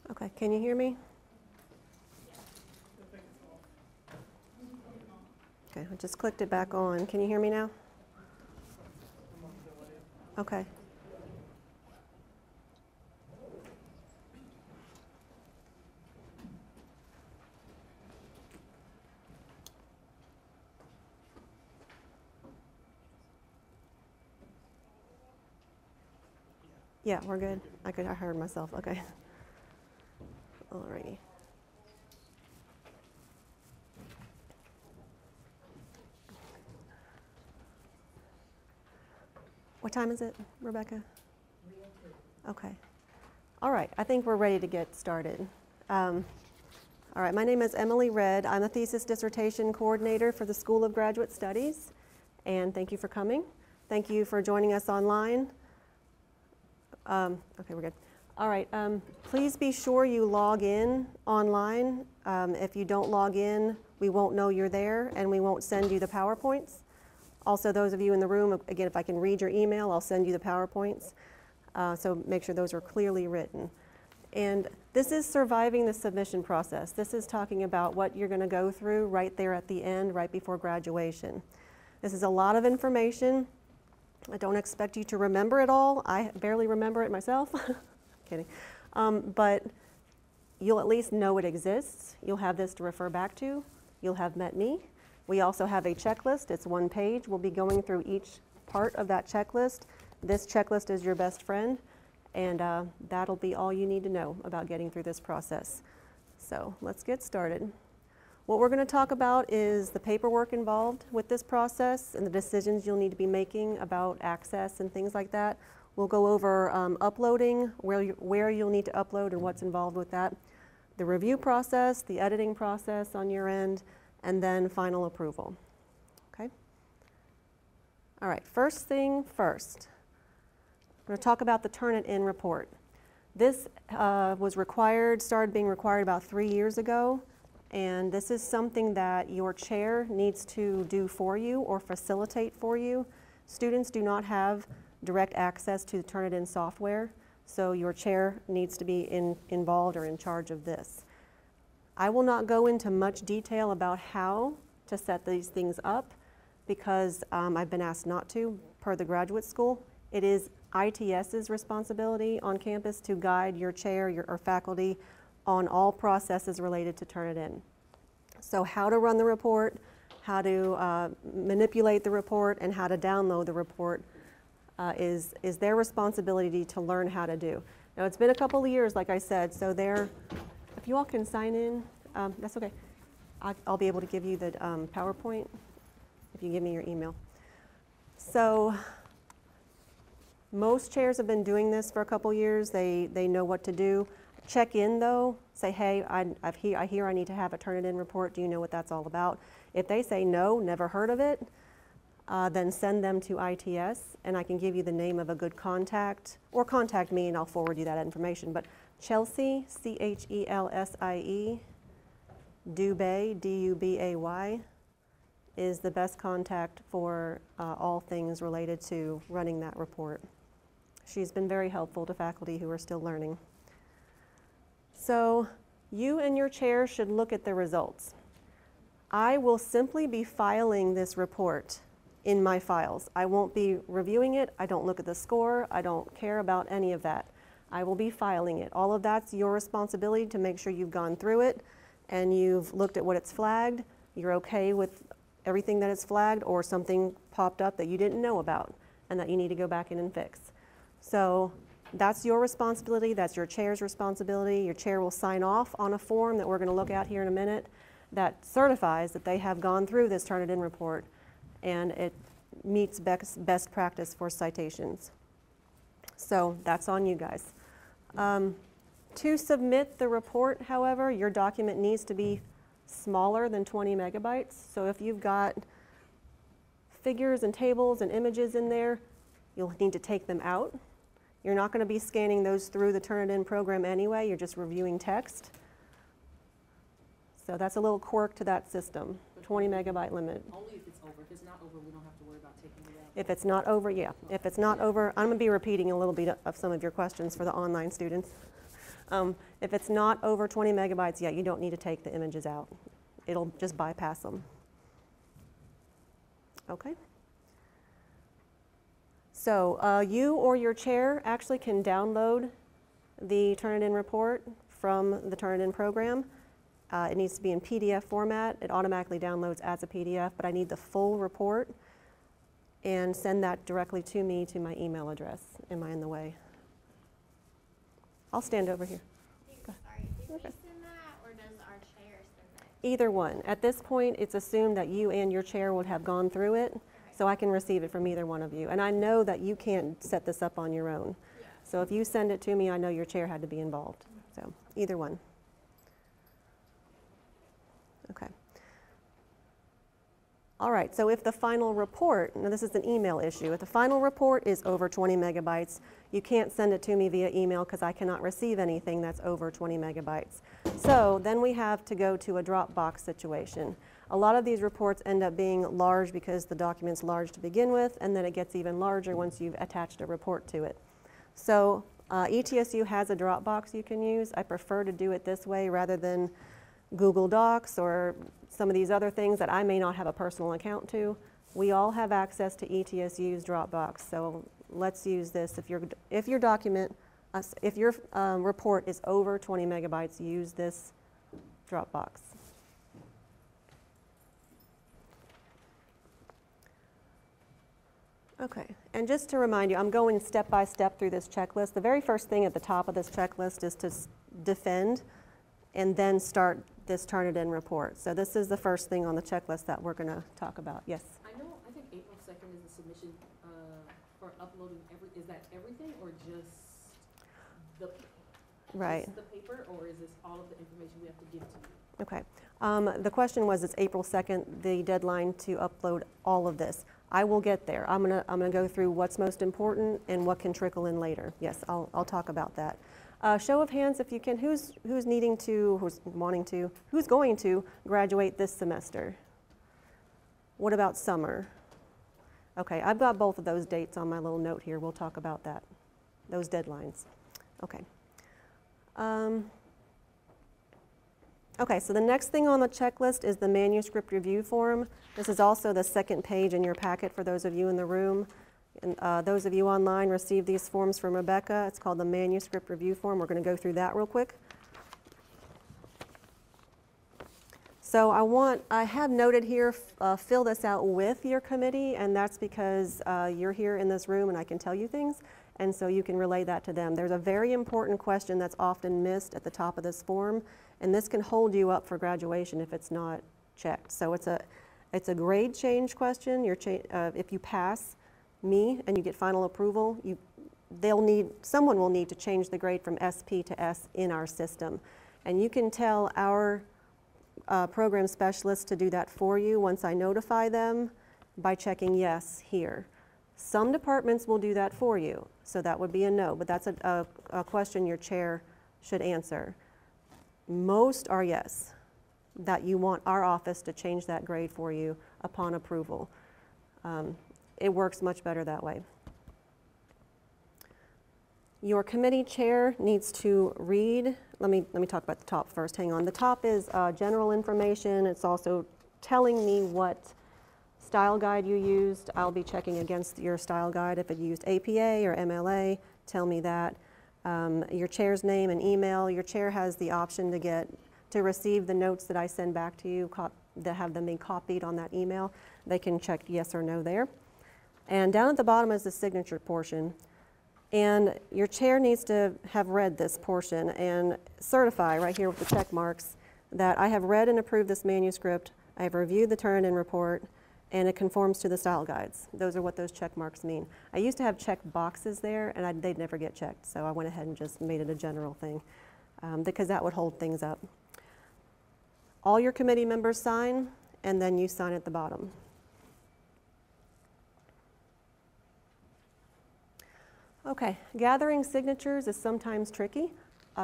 Okay, can you hear me? Okay, I just clicked it back on. Can you hear me now? Okay. Yeah, we're good. I heard myself. Okay. Alrighty. What time is it, Rebecca? Okay. All right, I think we're ready to get started. All right, my name is Emily Redd. I'm a Thesis Dissertation Coordinator for the School of Graduate Studies, and thank you for coming. Thank you for joining us online. Okay, we're good. All right, please be sure you log in online. If you don't log in, we won't know you're there, and we won't send you the PowerPoints. Also, those of you in the room, again, if I can read your email, I'll send you the PowerPoints. So make sure those are clearly written. And this is surviving the submission process. This is talking about what you're going to go through right there at the end, right before graduation. This is a lot of information. I don't expect you to remember it all. I barely remember it myself. Kidding. But you'll at least know it exists. You'll have this to refer back to. You'll have met me. We also have a checklist. It's one page. We'll be going through each part of that checklist. This checklist is your best friend, and that'll be all you need to know about getting through this process. So let's get started. What we're going to talk about is the paperwork involved with this process and the decisions you'll need to be making about access and things like that. We'll go over uploading, where you'll need to upload and what's involved with that, the review process, the editing process on your end, and then final approval. Okay? All right, first thing first. I'm going to talk about the Turnitin report. This was required, started being required about 3 years ago, and this is something that your chair needs to do for you or facilitate for you. Students do not have direct access to the Turnitin software, so your chair needs to be involved or in charge of this. I will not go into much detail about how to set these things up because I've been asked not to per the graduate school. It is ITS's responsibility on campus to guide your chair or faculty on all processes related to Turnitin. So how to run the report, how to manipulate the report, and how to download the report is their responsibility to learn how to do. Now it's been a couple of years, like I said, so if you all can sign in, that's okay. I'll be able to give you the PowerPoint if you give me your email. So most chairs have been doing this for a couple years. They know what to do. Check in though, say, hey, I hear I need to have a Turnitin report. Do you know what that's all about? If they say no, never heard of it, then send them to ITS and I can give you the name of a good contact, or contact me and I'll forward you that information. But Chelsea, Chelsie, Dubay, D-U-B-A-Y, is the best contact for all things related to running that report. She's been very helpful to faculty who are still learning. So you and your chair should look at the results. I will simply be filing this report in my files. I won't be reviewing it. I don't look at the score. I don't care about any of that. I will be filing it. All of that's your responsibility to make sure you've gone through it and you've looked at what it's flagged. You're okay with everything that is flagged, or something popped up that you didn't know about and that you need to go back in and fix. So that's your responsibility. That's your chair's responsibility. Your chair will sign off on a form that we're going to look at here in a minute that certifies that they have gone through this Turnitin report and it meets best practice for citations. So that's on you guys. To submit the report, however, your document needs to be smaller than 20 megabytes. So if you've got figures and tables and images in there, you'll need to take them out. You're not going to be scanning those through the Turnitin program anyway. You're just reviewing text. So that's a little quirk to that system, 20 megabyte limit. Only if it's over. If it's not over, we don't have to worry about taking it out. If it's not over, yeah. If it's not over, I'm going to be repeating a little bit of some of your questions for the online students. If it's not over 20 megabytes, yeah, you don't need to take the images out. It'll just bypass them. Okay. So you or your chair actually can download the Turnitin report from the Turnitin program. It needs to be in PDF format. It automatically downloads as a PDF, but I need the full report, and send that directly to me to my email address. Am I in the way? I'll stand over here. Sorry, did we Okay. send that, or does our chair send it? Either one. At this point, it's assumed that you and your chair would have gone through it, so I can receive it from either one of you. And I know that you can't set this up on your own. So if you send it to me, I know your chair had to be involved. So either one. Okay. All right, so if the final report, now this is an email issue, if the final report is over 20 megabytes, you can't send it to me via email because I cannot receive anything that's over 20 megabytes. So then we have to go to a Dropbox situation. A lot of these reports end up being large because the document's large to begin with, and then it gets even larger once you've attached a report to it. So ETSU has a Dropbox you can use. I prefer to do it this way rather than Google Docs or some of these other things that I may not have a personal account to. We all have access to ETSU's Dropbox, so let's use this. If your document, if your report is over 20 megabytes, use this Dropbox. Okay, and just to remind you, I'm going step by step through this checklist. The very first thing at the top of this checklist is to defend and then start this Turnitin report. So this is the first thing on the checklist that we're going to talk about. Yes? I think April 2nd is the submission for uploading is that everything or just Right. just the paper, or is this all of the information we have to give to you? Okay. The question was, it's April 2nd, the deadline to upload all of this. I will get there. I'm gonna go through what's most important and what can trickle in later. Yes, I'll talk about that. Show of hands if you can. Who's going to graduate this semester? What about summer? Okay, I've got both of those dates on my little note here. We'll talk about that, those deadlines. Okay. Okay, so the next thing on the checklist is the manuscript review form. This is also the second page in your packet for those of you in the room. And those of you online received these forms from Rebecca. It's called the manuscript review form. We're going to go through that real quick. So I have noted here, fill this out with your committee, and that's because you're here in this room and I can tell you things, and so you can relay that to them. There's a very important question that's often missed at the top of this form, and this can hold you up for graduation if it's not checked. So it's a grade change question. If you pass me and you get final approval, someone will need to change the grade from SP to S in our system. And you can tell our program specialists to do that for you once I notify them by checking yes here. Some departments will do that for you, so that would be a no, but that's a question your chair should answer. Most are yes, that you want our office to change that grade for you upon approval. It works much better that way. Your committee chair needs to read. Let me talk about the top first. Hang on. The top is general information. It's also telling me what style guide you used. I'll be checking against your style guide. If it used APA or MLA, tell me that. Your chair's name and email. Your chair has the option to receive the notes that I send back to you, that have them being copied on that email. They can check yes or no there. And down at the bottom is the signature portion. And your chair needs to have read this portion and certify right here with the check marks that I have read and approved this manuscript, I have reviewed the Turnitin report, and it conforms to the style guides. Those are what those check marks mean. I used to have check boxes there, and they'd never get checked, so I went ahead and just made it a general thing because that would hold things up. All your committee members sign, and then you sign at the bottom. Okay, gathering signatures is sometimes tricky.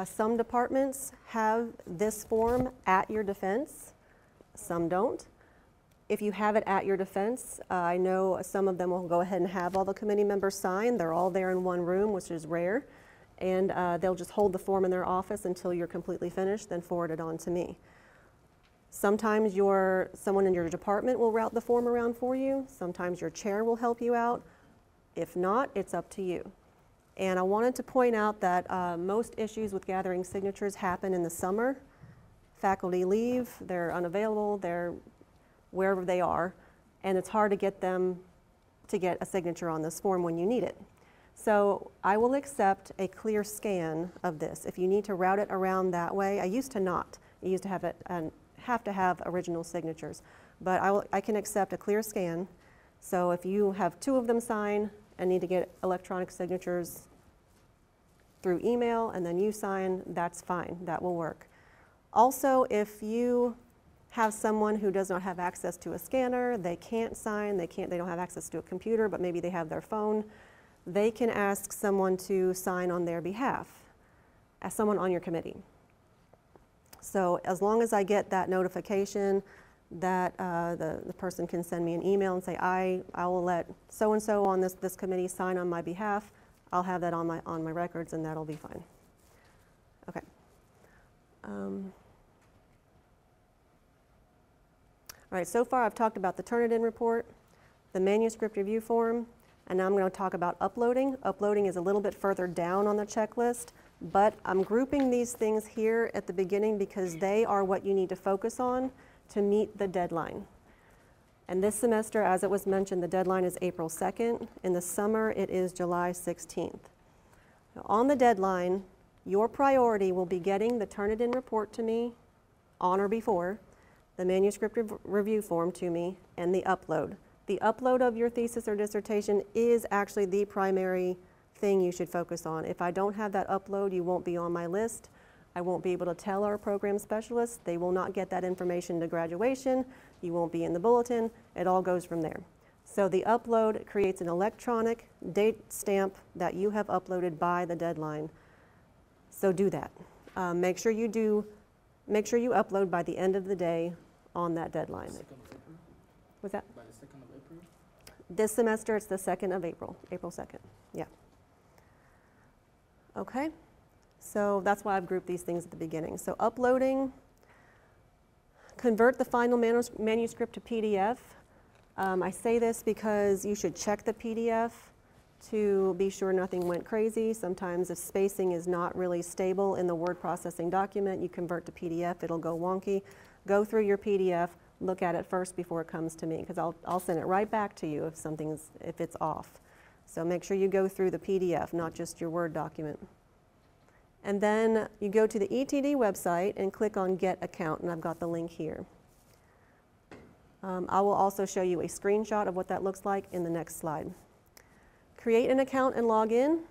Some departments have this form at your defense, some don't. If you have it at your defense, I know some of them will go ahead and have all the committee members sign. They're all there in one room, which is rare, and they'll just hold the form in their office until you're completely finished, then forward it on to me. Sometimes someone in your department will route the form around for you. Sometimes your chair will help you out. If not, it's up to you. And I wanted to point out that most issues with gathering signatures happen in the summer. Faculty leave, they're unavailable, they're wherever they are, and it's hard to get them to get a signature on this form when you need it. So I will accept a clear scan of this. If you need to route it around that way, I used to not. I used to have it and have to have original signatures, but I can accept a clear scan. So if you have 2 of them sign and need to get electronic signatures through email and then you sign, that's fine, that will work. Also, if you have someone who does not have access to a scanner, they can't sign, they don't have access to a computer, but maybe they have their phone, they can ask someone to sign on their behalf, as someone on your committee. So as long as I get that notification that the person can send me an email and say, I will let so-and-so on this committee sign on my behalf, I'll have that on my records and that'll be fine. Okay. All right, so far I've talked about the Turnitin report, the manuscript review form, and now I'm going to talk about uploading. Uploading is a little bit further down on the checklist, but I'm grouping these things here at the beginning because they are what you need to focus on to meet the deadline. And this semester, as it was mentioned, the deadline is April 2nd. In the summer, it is July 16th. Now, on the deadline, your priority will be getting the Turnitin report to me on or before, the manuscript review form to me, and the upload. The upload of your thesis or dissertation is actually the primary thing you should focus on. If I don't have that upload, you won't be on my list. I won't be able to tell our program specialists. They will not get that information to graduation. You won't be in the bulletin. It all goes from there. So the upload creates an electronic date stamp that you have uploaded by the deadline. So do that. Make sure you upload by the end of the day on that deadline. 2nd of April? Was that? By the 2nd of April? This semester, it's the 2nd of April, April 2nd, yeah. Okay, so that's why I've grouped these things at the beginning. So uploading, convert the final manuscript to PDF. I say this because you should check the PDF to be sure nothing went crazy. Sometimes if spacing is not really stable in the word processing document, you convert to PDF, it'll go wonky. Go through your PDF, look at it first before it comes to me, because I'll send it right back to you if it's off. So make sure you go through the PDF, not just your Word document. And then you go to the ETD website and click on Get Account, and I've got the link here. I will also show you a screenshot of what that looks like in the next slide. Create an account and log in.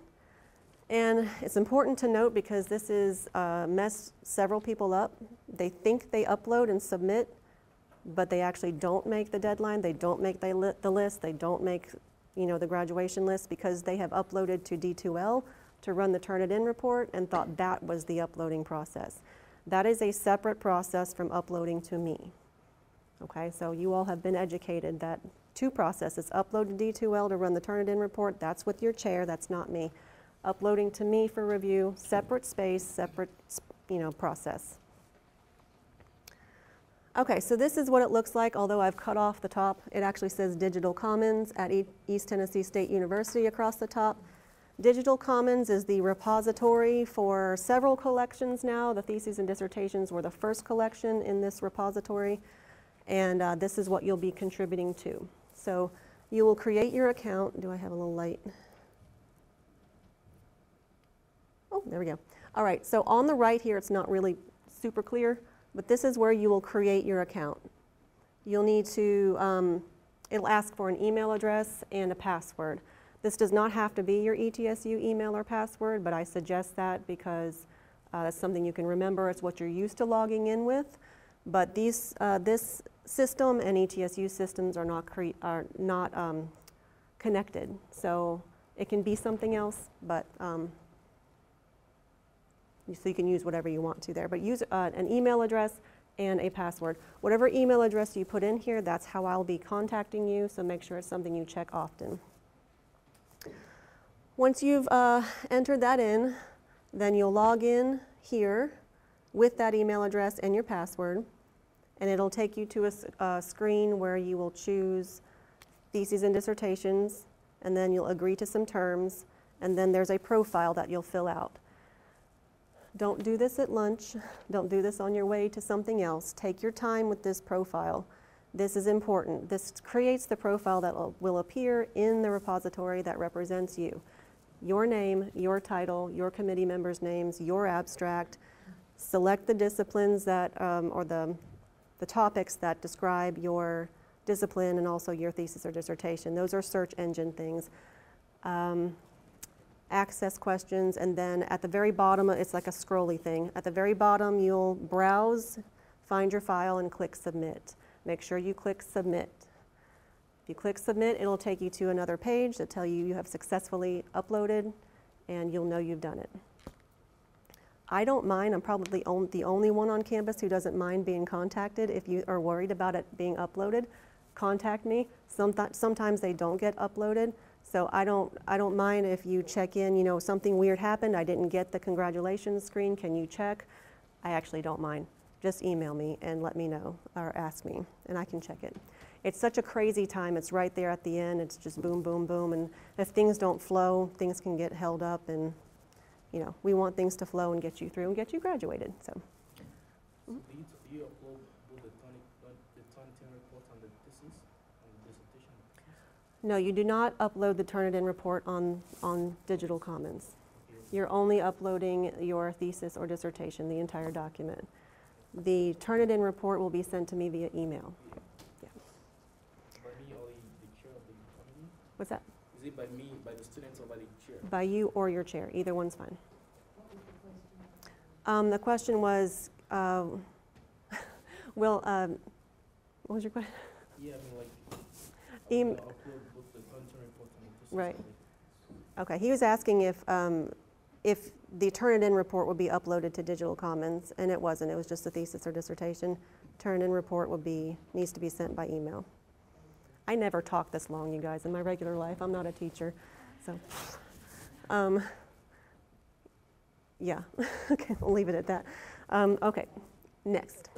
And it's important to note because this is messed several people up. They think they upload and submit, but they actually don't make the deadline. They don't make the list. They don't make, the graduation list because they have uploaded to D2L to run the Turnitin report and thought that was the uploading process. That is a separate process from uploading to me. Okay, so you all have been educated that 2 processes, upload to D2L to run the Turnitin report, that's with your chair, that's not me. Uploading to me for review, separate space, separate, process. Okay, so this is what it looks like, although I've cut off the top. It actually says Digital Commons at East Tennessee State University across the top. Digital Commons is the repository for several collections now. The Theses and Dissertations were the first collection in this repository, and this is what you'll be contributing to. So you will create your account. Do I have a little light? Oh, there we go. All right, so on the right here, it's not really super clear, but this is where you will create your account. You'll need to, it'll ask for an email address and a password. This does not have to be your ETSU email or password, but I suggest that because that's something you can remember. It's what you're used to logging in with. But this system and ETSU systems are not connected. So it can be something else, but so you can use whatever you want to there. But use an email address and a password. Whatever email address you put in here, that's how I'll be contacting you, so make sure it's something you check often. Once you've entered that in, then you'll log in here with that email address and your password, and it'll take you to a screen where you will choose Theses and Dissertations, and then you'll agree to some terms, and then there's a profile that you'll fill out. Don't do this at lunch. Don't do this on your way to something else. Take your time with this profile. This is important. This creates the profile that will appear in the repository that represents you. your name, your title, your committee members' names, your abstract, select the disciplines that, or the topics that describe your discipline and also your thesis or dissertation. Those are search engine things. Access questions, and then at the very bottom, it's like a scrolly thing. At the very bottom, you'll browse, find your file, and click submit. Make sure you click submit. If you click submit, it'll take you to another page that tell you you have successfully uploaded, and you'll know you've done it. I don't mind. I'm probably the only one on campus who doesn't mind being contacted. If you are worried about it being uploaded, contact me. Sometimes they don't get uploaded, so I don't mind if you check in, you know, something weird happened, I didn't get the congratulations screen, can you check? I actually don't mind. Just email me and let me know, or ask me, and I can check it. It's such a crazy time. It's right there at the end. It's just boom, boom, boom, and if things don't flow, things can get held up, and you know, we want things to flow and get you through and get you graduated. So. Do you upload both the Turnitin report and the thesis and dissertation? No, you do not upload the Turnitin report on Digital Commons. You're only uploading your thesis or dissertation, the entire document. The Turnitin report will be sent to me via email. Yeah. By me or the chair of the committee? What's that? Is it by me, by the students, or by the chair? By you or your chair. Either one's fine. The question was, what was your question? Yeah, I mean, like, Em- upload both the Turnitin report and the thesis. Right. Okay, he was asking if the Turnitin report would be uploaded to Digital Commons, and it wasn't. It was just a thesis or dissertation. Turnitin report needs to be sent by email. I never talk this long, you guys, in my regular life. I'm not a teacher, so. Yeah, okay, we'll leave it at that. Okay, next.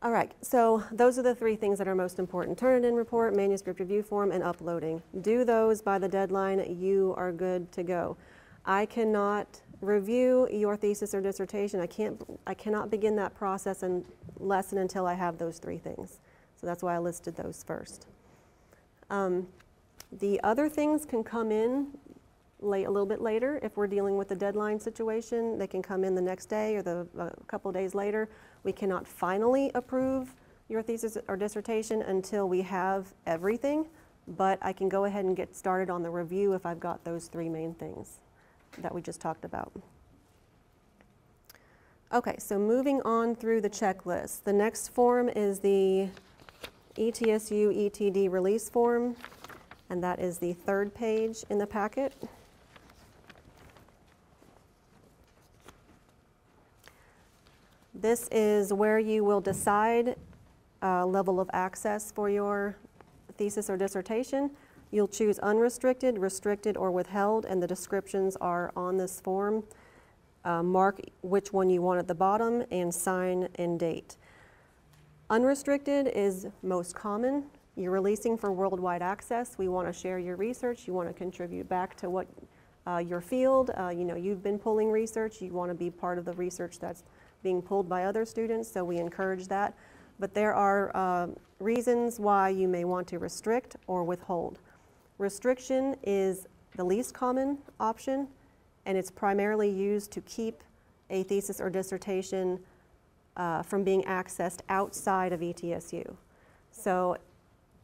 All right, so those are the three things that are most important. Turnitin report, manuscript review form, and uploading. Do those by the deadline, you are good to go. I cannot review your thesis or dissertation. I cannot begin that process and lesson until I have those three things. So that's why I listed those first. The other things can come in a little bit later. If we're dealing with the deadline situation, they can come in the next day or a couple days later. We cannot finally approve your thesis or dissertation until we have everything, but I can go ahead and get started on the review if I've got those three main things that we just talked about. Okay, so moving on through the checklist. The next form is the ETSU ETD release form, and that is the third page in the packet. This is where you will decide level of access for your thesis or dissertation. You'll choose unrestricted, restricted, or withheld, and the descriptions are on this form. Mark which one you want at the bottom and sign and date. Unrestricted is most common. You're releasing for worldwide access. We want to share your research. You want to contribute back to what your field. You know, you've been pulling research. You want to be part of the research that's being pulled by other students, so we encourage that. But there are reasons why you may want to restrict or withhold. Restriction is the least common option, and it's primarily used to keep a thesis or dissertation from being accessed outside of ETSU. So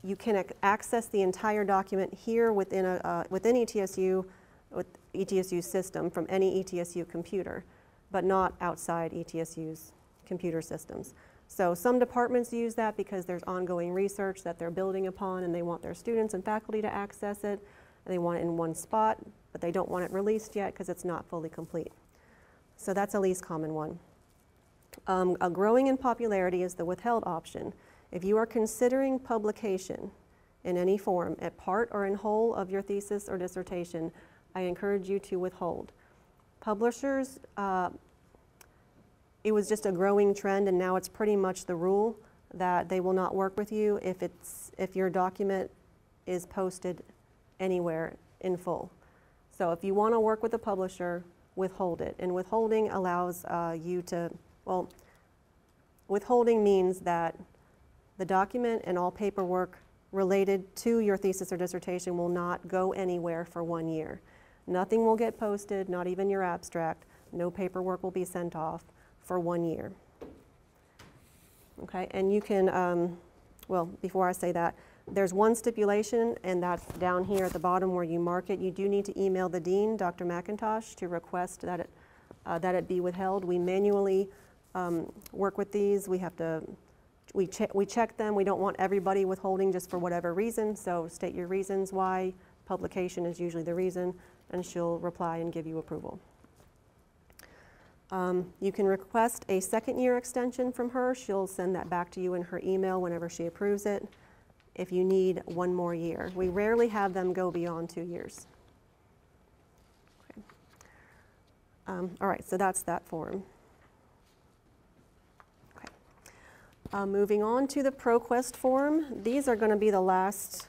you can access the entire document here within ETSU, with ETSU system from any ETSU computer, but not outside ETSU's computer systems. So some departments use that because there's ongoing research that they're building upon and they want their students and faculty to access it, and they want it in one spot, but they don't want it released yet because it's not fully complete. So that's a least common one. A growing in popularity is the withheld option. If you are considering publication in any form, at part or in whole of your thesis or dissertation, I encourage you to withhold. Publishers, it was just a growing trend, and now it's pretty much the rule that they will not work with you if your document is posted anywhere in full. So if you want to work with a publisher, withhold it. And withholding allows you to, withholding means that the document and all paperwork related to your thesis or dissertation will not go anywhere for 1 year. Nothing will get posted, not even your abstract. No paperwork will be sent off for 1 year. Okay, and you can, well, before I say that, there's one stipulation, and that's down here at the bottom where you mark it. You do need to email the dean, Dr. McIntosh, to request that it be withheld. We manually work with these. We have to, we check them. We don't want everybody withholding just for whatever reason, so state your reasons why. Publication is usually the reason, and she'll reply and give you approval. You can request a second-year extension from her. She'll send that back to you in her email whenever she approves it. If you need 1 more year. We rarely have them go beyond 2 years. Okay. All right, so that's that form. Okay. Moving on to the ProQuest form. These are going to be the last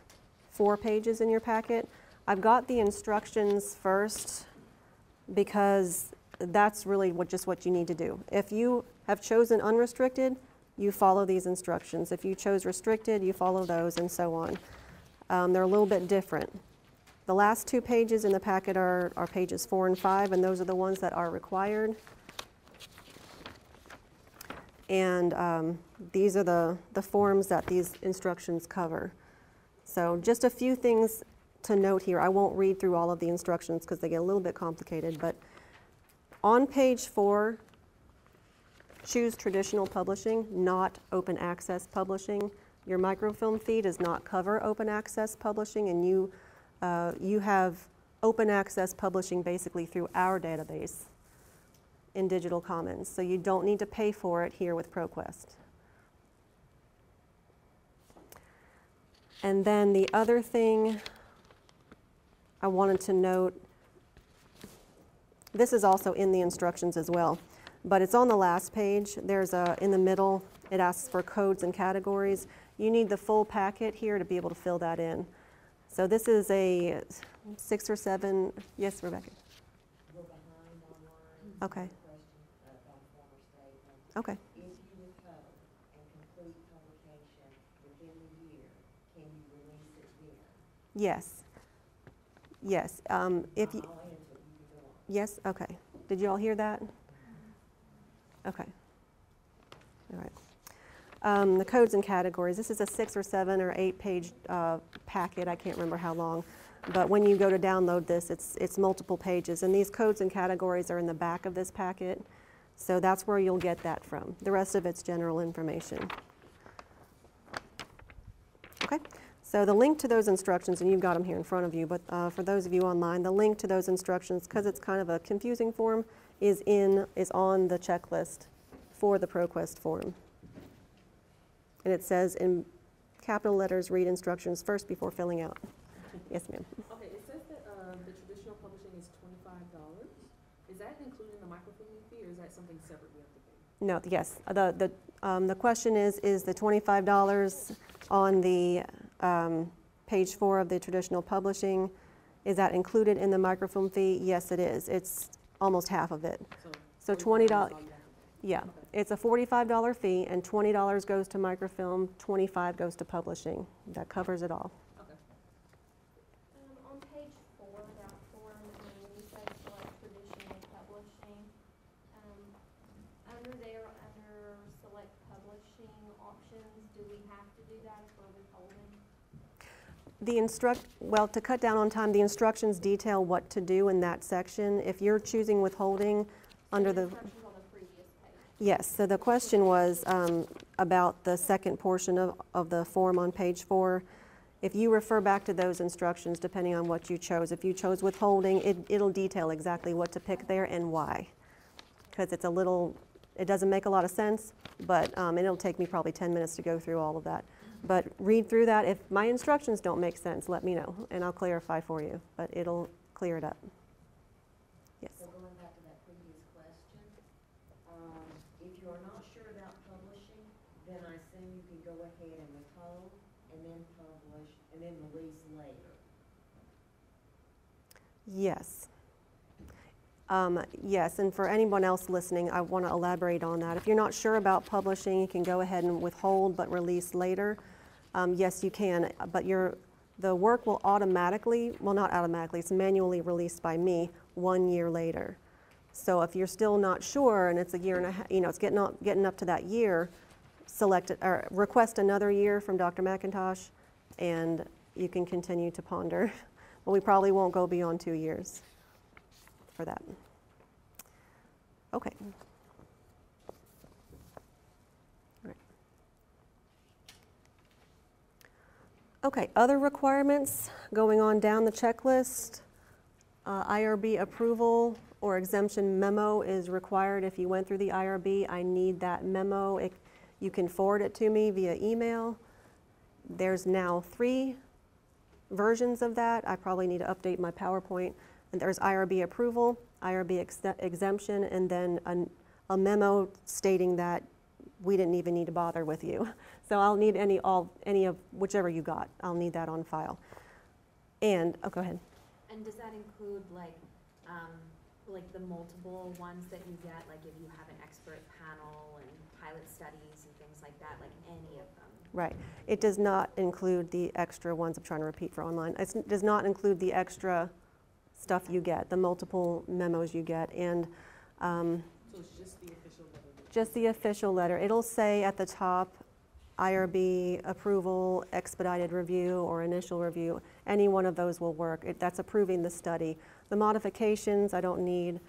4 pages in your packet. I've got the instructions first because that's really just what you need to do. If you have chosen unrestricted, you follow these instructions. If you chose restricted, you follow those, and so on. They're a little bit different. The last 2 pages in the packet are pages 4 and 5, and those are the ones that are required. And these are the forms that these instructions cover. So just a few things to note here. I won't read through all of the instructions because they get a little bit complicated, but on page 4, choose traditional publishing, not open access publishing. Your microfilm fee does not cover open access publishing, and you have open access publishing basically through our database in Digital Commons, so you don't need to pay for it here with ProQuest. And then the other thing I wanted to note, this is also in the instructions as well, but it's on the last page. There's in the middle, it asks for codes and categories. You need the full packet here to be able to fill that in. So this is a 6 or 7, yes, Rebecca? We're behind online. Okay. On former statement. Okay. If you withhold and complete publication within the year, can you release it then? Yes. Yes. If you, I'll answer it. You can go on. yes, okay. Did you all hear that? Okay. All right. The codes and categories. This is a 6 or 7 or 8 page packet. I can't remember how long. But when you go to download this, it's multiple pages. And these codes and categories are in the back of this packet. So that's where you'll get that from. The rest of it's general information. Okay. So the link to those instructions, and you've got them here in front of you, but for those of you online, the link to those instructions, because it's kind of a confusing form, is on the checklist for the ProQuest form. And it says in capital letters, read instructions first before filling out. Yes, ma'am. Okay, it says that the traditional publishing is $25. Is that including the microfilming fee, or is that something separate we have to pay? No, yes. The question is the $25 on the page 4 of the traditional publishing, is that included in the microfilm fee? Yes, it is. It's almost half of it. So $20, yeah. Okay. It's a $45 fee, and $20 goes to microfilm, $25 goes to publishing. That covers it all. Okay. On page 4, that form, when you say select traditional publishing, under there, under select publishing options, do we have to do that if we're withholding? Well, to cut down on time, the instructions detail what to do in that section. If you're choosing withholding under the... Instructions on the previous page. Yes, so the question was about the second portion of the form on page 4. If you refer back to those instructions, depending on what you chose, if you chose withholding, it'll detail exactly what to pick there and why. Because it's it doesn't make a lot of sense, but it'll take me probably 10 minutes to go through all of that. But read through that. If my instructions don't make sense, let me know, and I'll clarify for you, but it'll clear it up. Yes. So going back to that previous question, if you are not sure about publishing, then I assume you can go ahead and withhold, and then publish, and then release later. Yes. Yes, and for anyone else listening, I want to elaborate on that. If you're not sure about publishing, you can go ahead and withhold but release later. yes, you can, but the work will automatically, well, not automatically, it's manually released by me 1 year later. So if you're still not sure and it's a year and a half, you know, it's getting up to that year, select it, or request another year from Dr. McIntosh, and you can continue to ponder. But we probably won't go beyond 2 years for that. Okay. All right. Okay, other requirements going on down the checklist. IRB approval or exemption memo is required if you went through the IRB. I need that memo. You can forward it to me via email. There's now 3 versions of that. I probably need to update my PowerPoint. And there's IRB approval, IRB exemption, and then a memo stating that we didn't even need to bother with you. So I'll need any of whichever you got. I'll need that on file. And, oh, go ahead. And does that include like the multiple ones that you get, like if you have an expert panel and pilot studies and things like that, like any of them? Right. It does not include the extra ones. I'm trying to repeat for online. It does not include the extra stuff you get, the multiple memos you get, and So it's just the official letter? just the official letter. It'll say at the top, IRB approval, expedited review, or initial review. Any one of those will work. That's approving the study. The modifications, I don't need.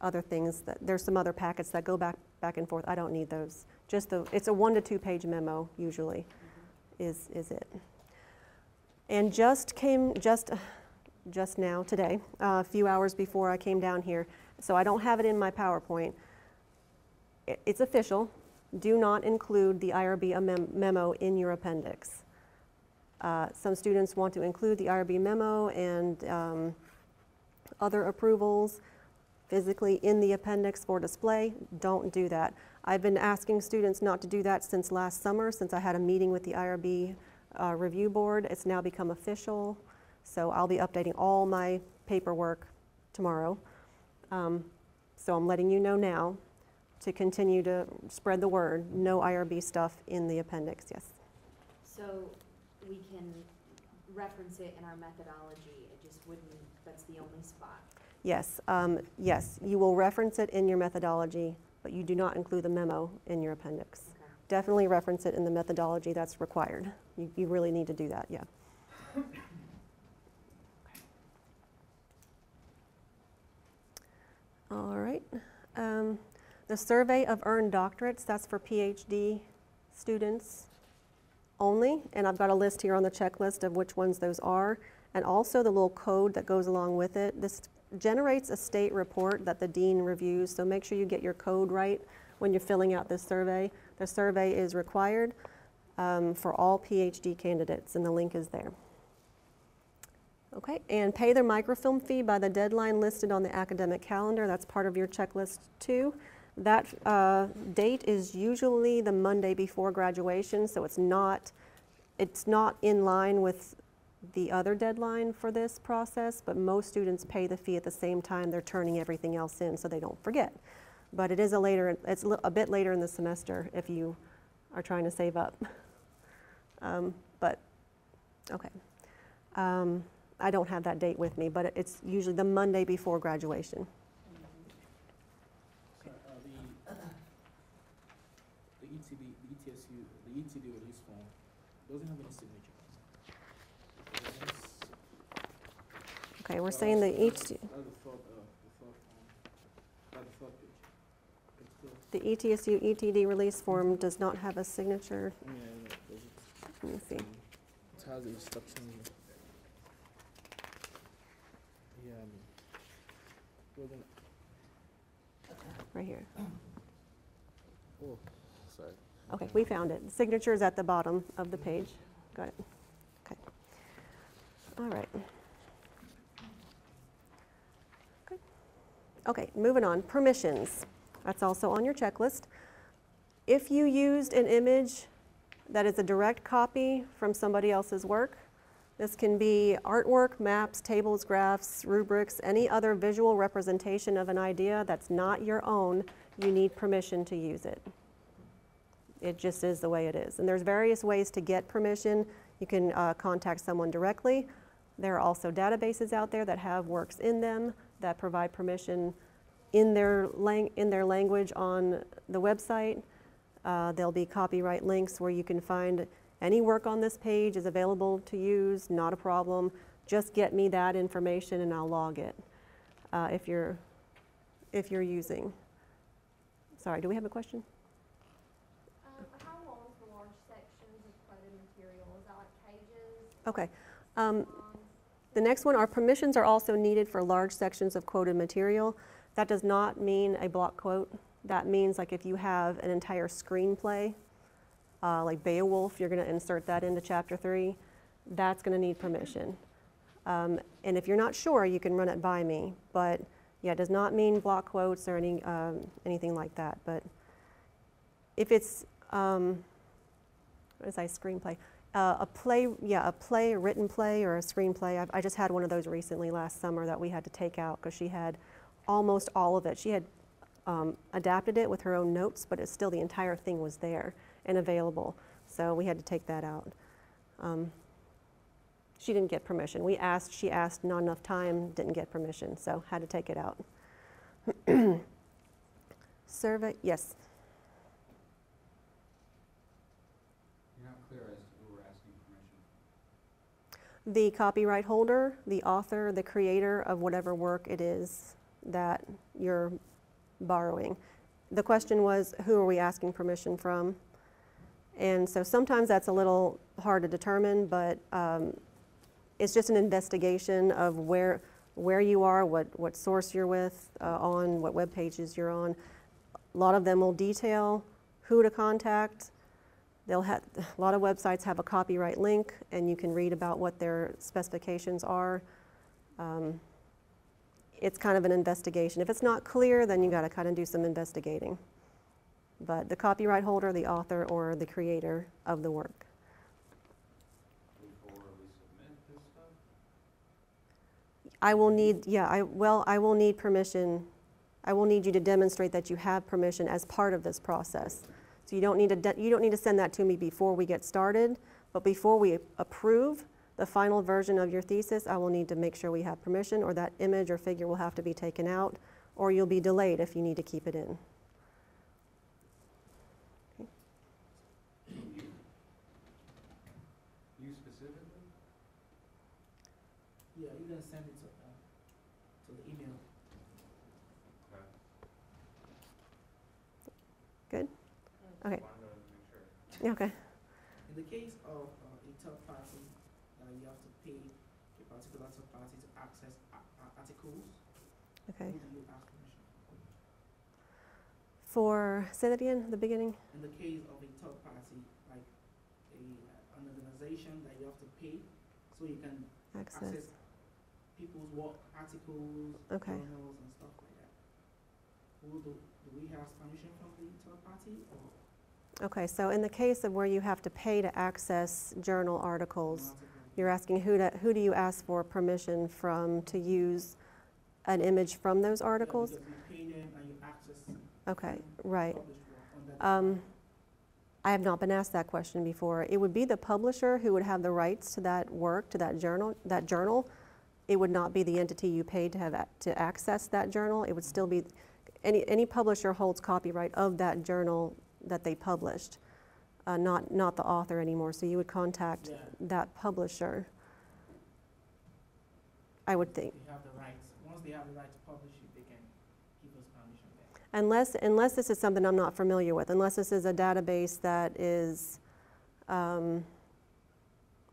Other things, there's some other packets that go back and forth. I don't need those. It's a 1 to 2 page memo usually, is it. And just now today, a few hours before I came down here, so I don't have it in my PowerPoint. It's official. Do not include the IRB memo in your appendix. Some students want to include the IRB memo and other approvals physically in the appendix for display. Don't do that. I've been asking students not to do that since last summer, since I had a meeting with the IRB review board. It's now become official, so I'll be updating all my paperwork tomorrow. So I'm letting you know now to continue to spread the word. No IRB stuff in the appendix, yes. So we can reference it in our methodology, it just wouldn't, that's the only spot. Yes, yes, you will reference it in your methodology, but you do not include the memo in your appendix. Okay. Definitely reference it in the methodology, that's required. You really need to do that, yeah. All right. The survey of earned doctorates, that's for PhD students only, and I've got a list here on the checklist of which ones those are, and also the little code that goes along with it. This generates a state report that the dean reviews, so make sure you get your code right when you're filling out this survey. The survey is required for all PhD candidates, and the link is there. Okay, and pay their microfilm fee by the deadline listed on the academic calendar. That's part of your checklist too. That date is usually the Monday before graduation, so it's not in line with the other deadline for this process, but most students pay the fee at the same time they're turning everything else in so they don't forget. But it is it's a bit later in the semester if you are trying to save up. But, okay. I don't have that date with me, but it's usually the Monday before graduation. The ETSU, the ETD release form doesn't have any signature. Okay, we're saying the That's the third page. the ETSU ETD release form does not have a signature. Yeah, Let me see. it has the instructions. Yeah, wasn't. Right here. Oh, sorry. Okay, we found it. The signature is at the bottom of the page. Got it. Okay. All right. Okay. Okay, moving on. Permissions. That's also on your checklist. If you used an image that is a direct copy from somebody else's work, this can be artwork, maps, tables, graphs, rubrics, any other visual representation of an idea that's not your own, you need permission to use it. It just is the way it is. And there's various ways to get permission. You can contact someone directly. There are also databases out there that have works in them that provide permission in their language on the website. There'll be copyright links where you can find any work on this page is available to use, not a problem. Just get me that information and I'll log it if you're using. Sorry, do we have a question? How long for large sections of quoted material? Is that like pages? Okay. Bonds? The next one, our permissions are also needed for large sections of quoted material. That does not mean a block quote. That means like if you have an entire screenplay, like Beowulf, you're going to insert that into Chapter 3. That's going to need permission. And if you're not sure, you can run it by me. But yeah, it does not mean block quotes or anything like that. But if it's, what did I say, screenplay? A play, a written play or a screenplay. I just had one of those recently last summer that we had to take out because she had almost all of it. She had adapted it with her own notes, but it's still the entire thing was there and available. So we had to take that out. She didn't get permission. She asked, not enough time, didn't get permission, so had to take it out. Survey, yes. You're not clear as to who we're asking permission. The copyright holder, the author, the creator of whatever work it is that you're borrowing. The question was, who are we asking permission from? And so sometimes that's a little hard to determine, but it's just an investigation of where you are, what source you're with on, what web pages you're on. A lot of them will detail who to contact. A lot of websites have a copyright link, and you can read about what their specifications are. It's kind of an investigation. If it's not clear, then you got to kind of do some investigating. But the copyright holder, the author, or the creator of the work. Before we submit this stuff? I will need, I will need permission. I will need you to demonstrate that you have permission as part of this process. So you don't need to send that to me before we get started, but before we approve the final version of your thesis, I will need to make sure we have permission, or that image or figure will have to be taken out, or you'll be delayed if you need to keep it in. You specifically? Yeah, you're gonna send it to the email. Okay. Good? Okay. Wanted to make sure. Okay. In the case of a third party, you have to pay a particular third party to access articles. Okay. Who do you ask permission? Say that again, the beginning? In the case of a third party, like an organization that you have to pay, so you can access people's work, articles, Okay. journals, and stuff like that. Do we have permission from the third party? Or Okay, so in the case of where you have to pay to access journal articles, you're asking who do you ask for permission from to use an image from those articles? Yeah, because you pay them and you access. Okay, right. published work on that. I have not been asked that question before. It would be the publisher who would have the rights to that work, to that journal. It would not be the entity you paid to access that journal. It would still be, any publisher holds copyright of that journal that they published, not the author anymore. So you would contact that publisher, I would think. They have the rights. Once they have the right to publish it, they can give us permission back. Unless this is something I'm not familiar with, unless this is a database that is,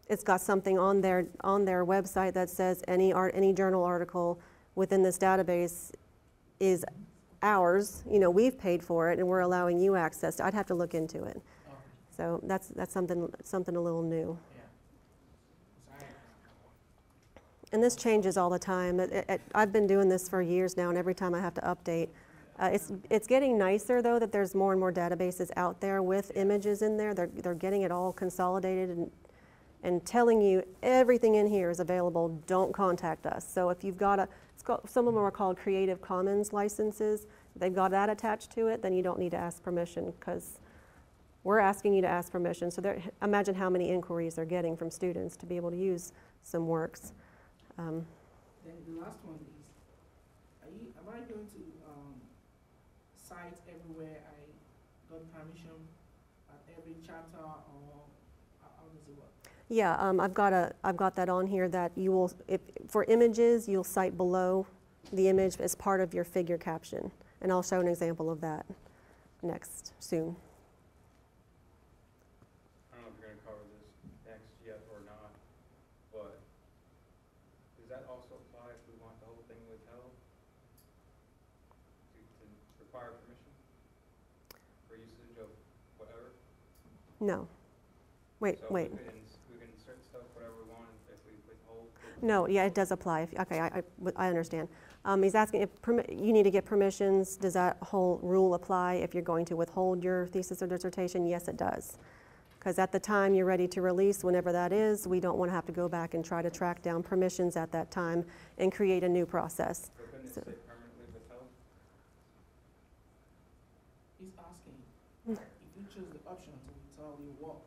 it's got something on their website that says any journal article within this database is ours. You know, we've paid for it and we're allowing you access. I'd have to look into it. Okay. So that's something a little new. Yeah. Sorry. And this changes all the time. I've been doing this for years now, and every time I have to update. It's getting nicer though that there's more and more databases out there with images in there. They're getting it all consolidated and telling you everything in here is available. Don't contact us. So if you've got some of them are called Creative Commons licenses. If they've got that attached to it, then you don't need to ask permission because we're asking you to ask permission. So imagine how many inquiries they're getting from students to be able to use some works. Then the last one is, am I going to cite everywhere I got permission at every chapter, or how does it work? Yeah, I've got that on here that you will, for images, you'll cite below the image as part of your figure caption. And I'll show an example of that next, soon. I don't know if you're going to cover this next yet or not, but does that also apply if we want the whole thing withheld? To require permission for usage of whatever? No. Wait. We can insert stuff whatever we want if we withhold? No, yeah, it does apply. Okay, I understand. He's asking if you need to get permissions. Does that whole rule apply if you're going to withhold your thesis or dissertation? Yes, it does. Because at the time you're ready to release, whenever that is, we don't want to have to go back and try to track down permissions at that time and create a new process. So couldn't it say permanently withheld? He's asking, if you choose the option to withhold your work,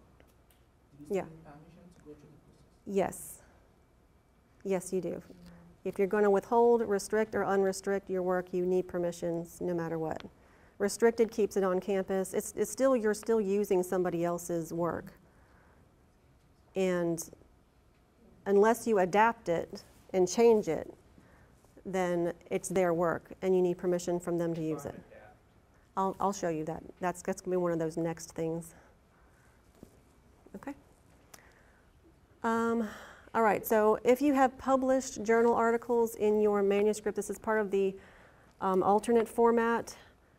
do you still need permission to go through the process? Yes. Yes, you do. If you're going to withhold, restrict, or unrestrict your work, you need permissions no matter what. Restricted keeps it on campus. It's still, you're still using somebody else's work. And unless you adapt it and change it, then it's their work and you need permission from them to use it. I'll show you that. That's going to be one of those next things. Okay. All right, so if you have published journal articles in your manuscript, this is part of the alternate format.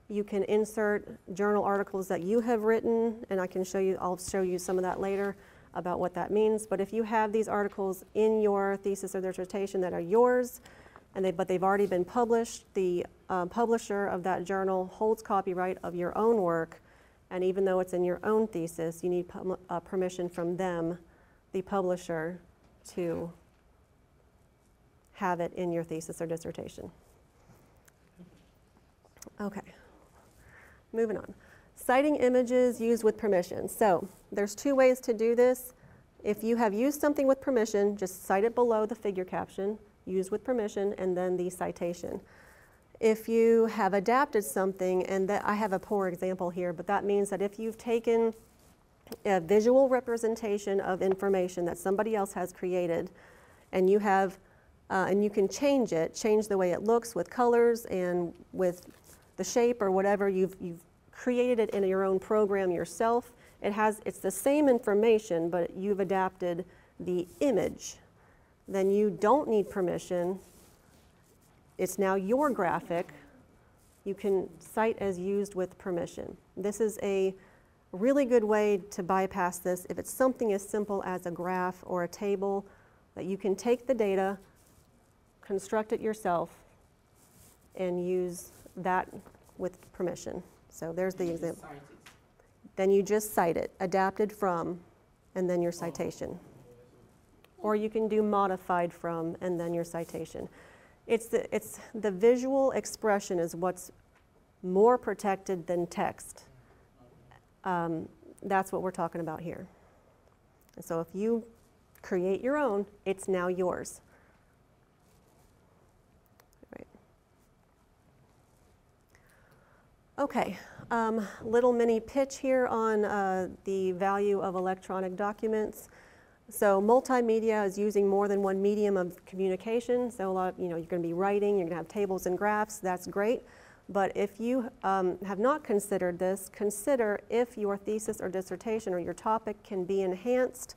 You can insert journal articles that you have written, and I'll show you some of that later about what that means. But if you have these articles in your thesis or dissertation that are yours, but they've already been published, the publisher of that journal holds copyright of your own work, and even though it's in your own thesis, you need permission from them, the publisher, to have it in your thesis or dissertation. Okay, moving on. Citing images used with permission. So there's two ways to do this. If you have used something with permission, just cite it below the figure caption, used with permission, and then the citation. If you have adapted something, and I have a poor example here, but that means that if you've taken a visual representation of information that somebody else has created, and you have, and you can change the way it looks with colors and with the shape or whatever, you've created it in your own program yourself. It's the same information, but you've adapted the image. Then you don't need permission. It's now your graphic. You can cite as used with permission. This is a really good way to bypass this if it's something as simple as a graph or a table, that you can take the data, construct it yourself, and use that with permission. So there's the example. Then you just cite it, adapted from, and then your citation. Or you can do modified from, and then your citation. It's the visual expression is what's more protected than text. That's what we're talking about here. And so if you create your own, it's now yours. Right. Okay, little mini pitch here on the value of electronic documents. So multimedia is using more than one medium of communication. So a lot of, you're going to be writing, you're going to have tables and graphs, that's great. But if you have not considered this, consider if your thesis or dissertation or your topic can be enhanced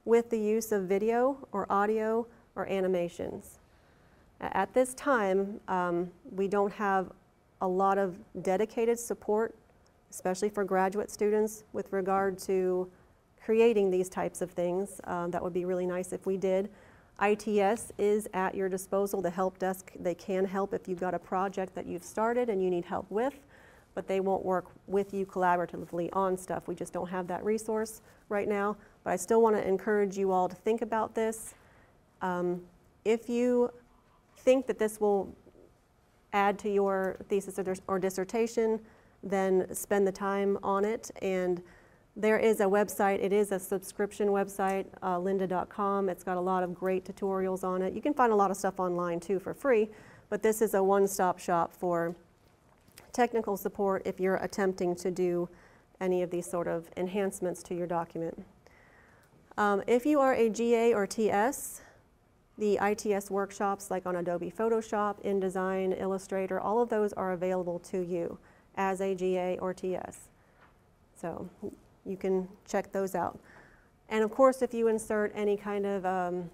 with the use of video or audio or animations. At this time, we don't have a lot of dedicated support, especially for graduate students, with regard to creating these types of things. That would be really nice if we did. ITS is at your disposal. The help desk, they can help if you've got a project that you've started and you need help with, but they won't work with you collaboratively on stuff. We just don't have that resource right now, but I still want to encourage you all to think about this. If you think that this will add to your thesis or dissertation, then spend the time on it, and There is a website, it is a subscription website, lynda.com. It's got a lot of great tutorials on it. You can find a lot of stuff online too for free, but this is a one-stop shop for technical support if you're attempting to do any of these sort of enhancements to your document. If you are a GA or TS, the ITS workshops like on Adobe Photoshop, InDesign, Illustrator, all of those are available to you as a GA or TS. So you can check those out. And of course, if you insert any kind of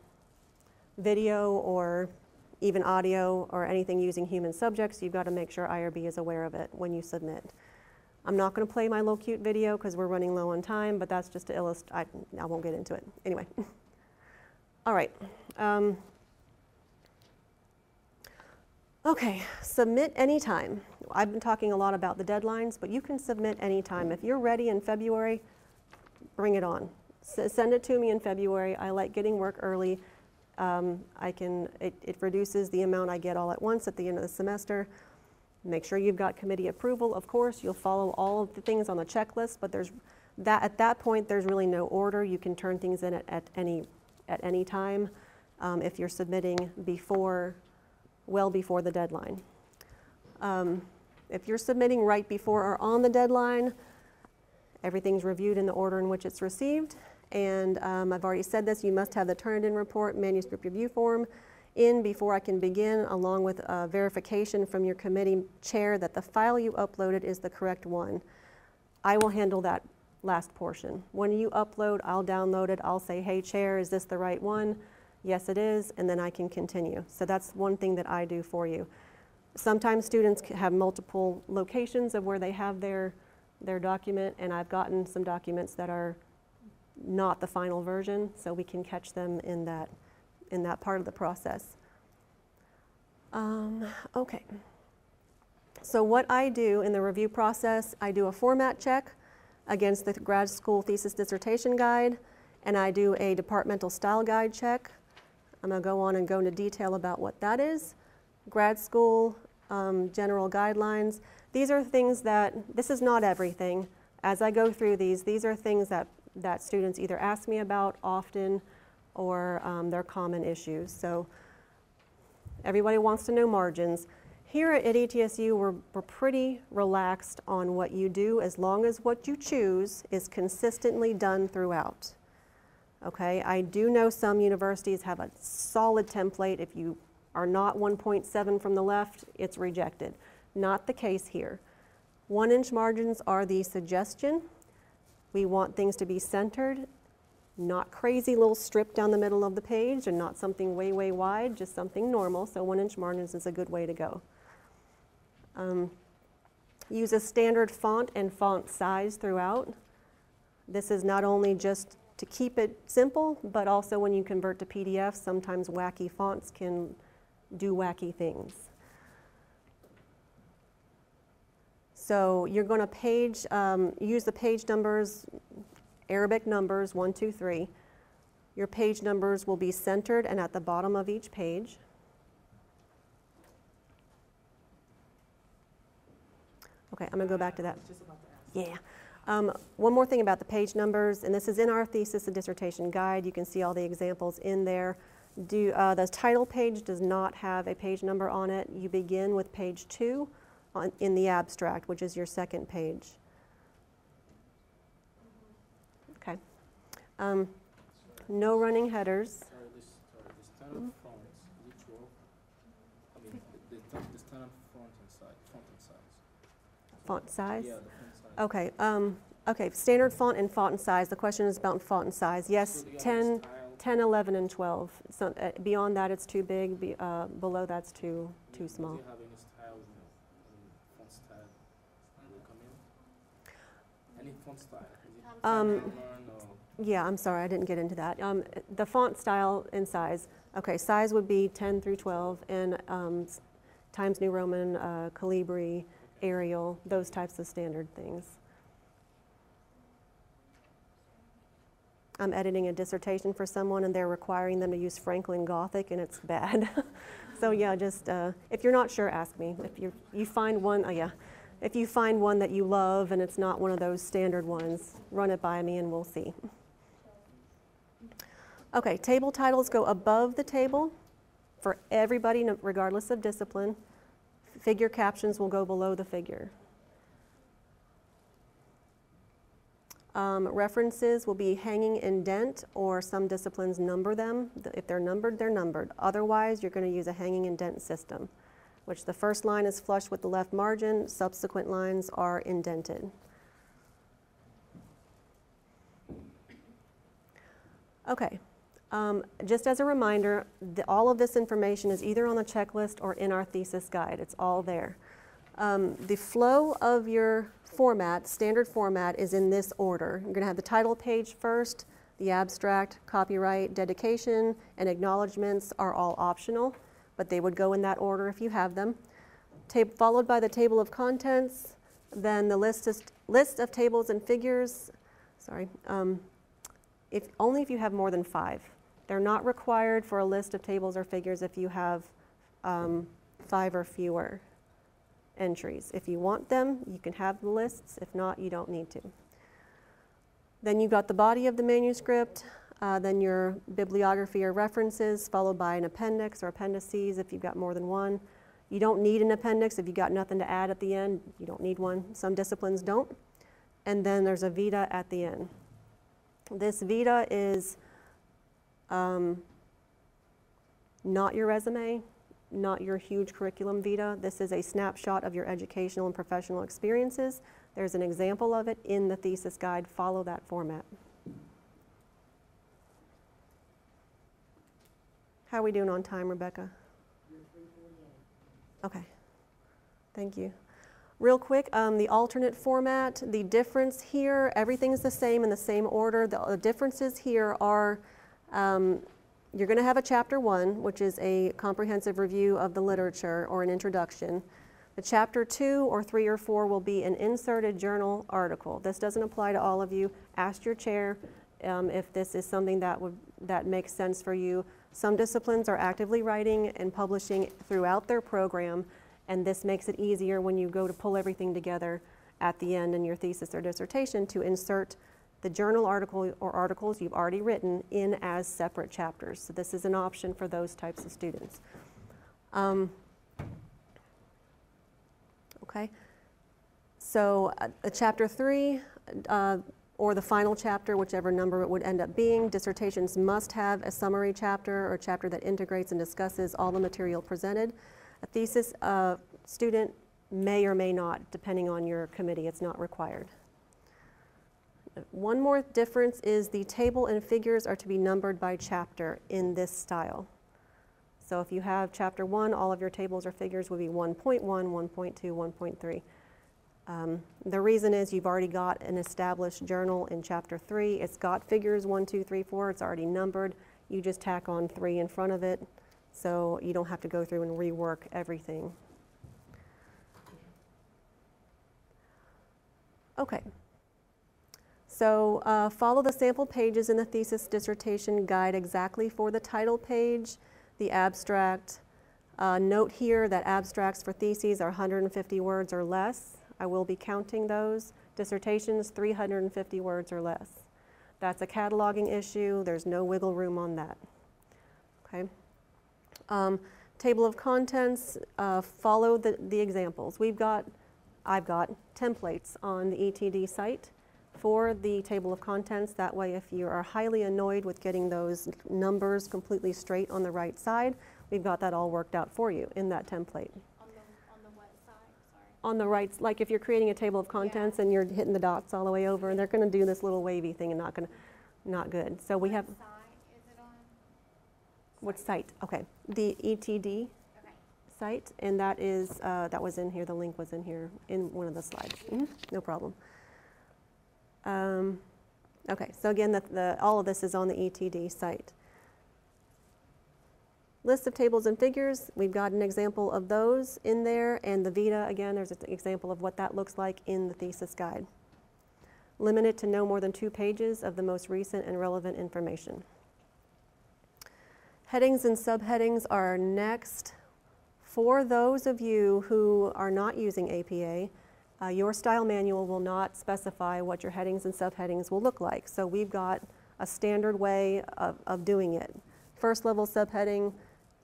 video or even audio or anything using human subjects, you've got to make sure IRB is aware of it when you submit. I'm not going to play my little cute video because we're running low on time, but that's just to illustrate. I won't get into it. Anyway. All right. Okay, submit anytime. I've been talking a lot about the deadlines, but you can submit anytime. If you're ready in February, bring it on. Send it to me in February. I like getting work early. It reduces the amount I get all at once at the end of the semester. Make sure you've got committee approval, of course. You'll follow all of the things on the checklist, but at that point, there's really no order. You can turn things in at any time if you're submitting well before the deadline. If you're submitting right before or on the deadline, everything's reviewed in the order in which it's received. And I've already said this, you must have the Turnitin report manuscript review form in before I can begin, along with verification from your committee chair that the file you uploaded is the correct one. I will handle that last portion. When you upload, I'll download it. I'll say, hey, chair, is this the right one? Yes, it is, and then I can continue. So that's one thing that I do for you. Sometimes students have multiple locations of where they have their document, and I've gotten some documents that are not the final version, so we can catch them in that part of the process. Okay. So what I do in the review process, I do a format check against the grad school thesis dissertation guide, and I do a departmental style guide check. I'm going to go on and go into detail about what that is. Grad school, general guidelines. These are things this is not everything. As I go through these are things that students either ask me about often or they're common issues. So everybody wants to know margins. Here at ETSU, we're pretty relaxed on what you do as long as what you choose is consistently done throughout. Okay, I do know some universities have a solid template. If you are not 1.7 from the left, it's rejected. Not the case here. 1-inch margins are the suggestion. We want things to be centered, not crazy little strip down the middle of the page and not something way, way wide, just something normal. So 1-inch margins is a good way to go. Use a standard font and font size throughout. This is not only just to keep it simple, but also when you convert to PDF, sometimes wacky fonts can do wacky things. So you're going to use the page numbers, Arabic numbers, 1, 2, 3. Your page numbers will be centered and at the bottom of each page. Okay, I'm going to go back to that. Yeah. One more thing about the page numbers, and this is in our thesis and dissertation guide. You can see all the examples in there. The title page does not have a page number on it. You begin with page 2 in the abstract, which is your second page. Okay. No running headers. The standard font, is it 12? I mean, the standard font and size. Font size? Yeah, the font size. Okay. Okay, standard font and font size. The question is about font and size. Yes, So 10, 11, and 12. So, beyond that, it's too big. Below that's too small. Do you have any style, font style recommend? Any font style? Is it Yeah, I'm sorry, I didn't get into that. The font style and size. Okay, size would be 10 through 12, and Times New Roman, Calibri, Arial, those types of standard things. I'm editing a dissertation for someone, and they're requiring them to use Franklin Gothic, and it's bad. So yeah, just if you're not sure, ask me. If you find one, yeah, if you find one that you love and it's not one of those standard ones, run it by me and we'll see. Okay, table titles go above the table for everybody, regardless of discipline. Figure captions will go below the figure. References will be hanging indent, or some disciplines number them. If they're numbered, they're numbered. Otherwise, you're going to use a hanging indent system, which the first line is flush with the left margin, subsequent lines are indented. Okay, just as a reminder, all of this information is either on the checklist or in our thesis guide. It's all there. The flow of your format, standard format, is in this order. You're going to have the title page first, the abstract, copyright, dedication, and acknowledgments are all optional, but they would go in that order if you have them. Followed by the table of contents, then the list of tables and figures, only if you have more than 5. They're not required for a list of tables or figures if you have 5 or fewer entries. If you want them, you can have the lists. If not, you don't need to. Then you've got the body of the manuscript, then your bibliography or references, followed by an appendix or appendices if you've got more than one. You don't need an appendix if you've got nothing to add at the end. You don't need one. Some disciplines don't. And then there's a vita at the end. This vita is not your resume, not your huge curriculum vita. This is a snapshot of your educational and professional experiences. There's an example of it in the thesis guide. Follow that format. How are we doing on time, Rebecca? Okay, thank you. Real quick, the alternate format, the difference here, everything's the same in the same order. The differences here are you're going to have a chapter 1, which is a comprehensive review of the literature or an introduction. The chapter 2 or 3 or 4 will be an inserted journal article. This doesn't apply to all of you. Ask your chair if this is something that makes sense for you. Some disciplines are actively writing and publishing throughout their program, and this makes it easier when you go to pull everything together at the end in your thesis or dissertation to insert the journal article or articles you've already written in as separate chapters. So this is an option for those types of students. Okay, so chapter 3, or the final chapter, whichever number it would end up being, dissertations must have a summary chapter or a chapter that integrates and discusses all the material presented. A thesis student may or may not, depending on your committee. It's not required. One more difference is the table and figures are to be numbered by chapter in this style. So if you have chapter 1, all of your tables or figures would be 1.1, 1.2, 1.3. The reason is you've already got an established journal in chapter 3. It's got figures 1, 2, 3, 4. It's already numbered. You just tack on 3 in front of it, so you don't have to go through and rework everything. Okay. So follow the sample pages in the thesis dissertation guide exactly for the title page, the abstract. Note here that abstracts for theses are 150 words or less. I will be counting those. Dissertations, 350 words or less. That's a cataloging issue. There's no wiggle room on that. Okay. Table of contents, follow the examples. I've got templates on the ETD site for the table of contents. That way, if you are highly annoyed with getting those numbers completely straight on the right side, we've got that all worked out for you in that template. On the what side? Sorry. On the right, like if you're creating a table of contents and you're hitting the dots all the way over, and they're going to do this little wavy thing and not good. So we have. What side is it on? What site? Okay, the ETD site, and that is that was in here. The link was in here in one of the slides. No problem. Okay, so again, all of this is on the ETD site. List of tables and figures, we've got an example of those in there, and the vita, again, there's an example of what that looks like in the thesis guide. Limit it to no more than 2 pages of the most recent and relevant information. Headings and subheadings are next. For those of you who are not using APA, Your style manual will not specify what your headings and subheadings will look like. So we've got a standard way of doing it. First level subheading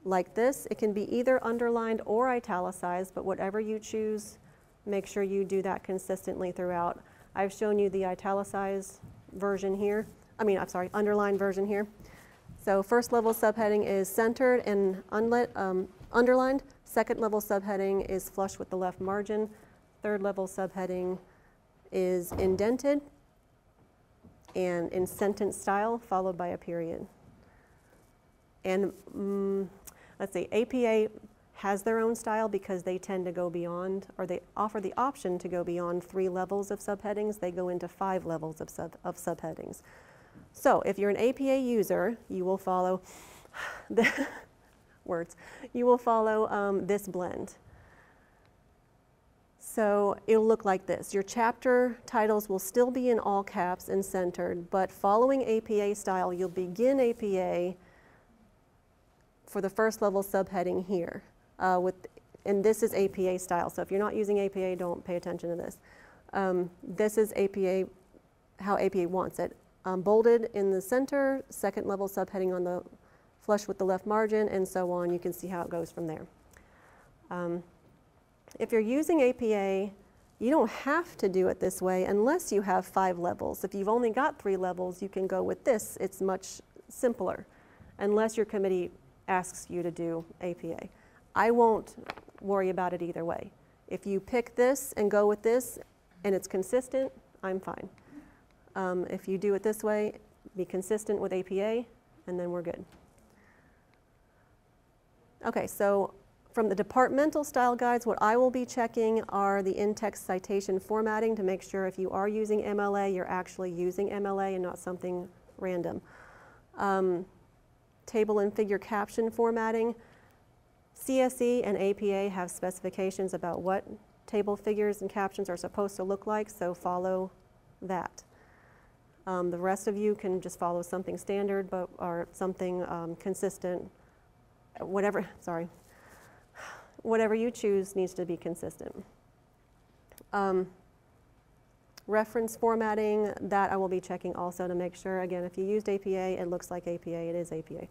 like this, it can be either underlined or italicized, but whatever you choose, make sure you do that consistently throughout. I've shown you the italicized version here. Underlined version here. So first level subheading is centered and underlined. Second level subheading is flush with the left margin. Third level subheading is indented and in sentence style, followed by a period. And let's see, APA has their own style because they tend to go beyond, or they offer the option to go beyond 3 levels of subheadings. They go into 5 levels of subheadings. So if you're an APA user, you will follow the words. You will follow this blend. So it'll look like this. Your chapter titles will still be in all caps and centered, but following APA style, you'll begin APA for the first level subheading here. And this is APA style. So if you're not using APA, don't pay attention to this. This is APA, how APA wants it. Bolded in the center, second level subheading on the flush with the left margin, and so on. You can see how it goes from there. If you're using APA, you don't have to do it this way unless you have 5 levels. If you've only got 3 levels, you can go with this. It's much simpler, unless your committee asks you to do APA. I won't worry about it either way. If you pick this and go with this and it's consistent, I'm fine. If you do it this way, be consistent with APA, and then we're good. Okay, so from the departmental style guides, what I will be checking are the in-text citation formatting to make sure if you are using MLA, you're actually using MLA and not something random. Table and figure caption formatting. CSE and APA have specifications about what table figures and captions are supposed to look like, so follow that. The rest of you can just follow something standard, but or something consistent. Whatever you choose needs to be consistent. Reference formatting, that I will be checking also to make sure, again, if you used APA, it looks like APA, it is APA.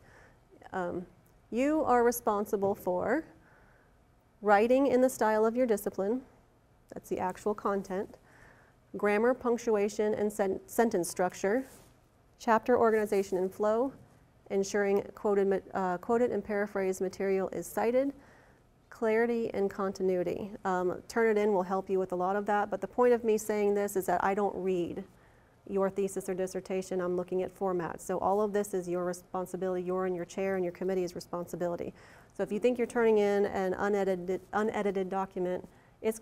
You are responsible for writing in the style of your discipline, that's the actual content, grammar, punctuation, and sentence structure, chapter organization and flow, ensuring quoted and paraphrased material is cited, clarity and continuity. Turnitin will help you with a lot of that, but the point of me saying this is that I don't read your thesis or dissertation. I'm looking at formats. So all of this is your responsibility, your and your chair and your committee's responsibility. So if you think you're turning in an unedited document, it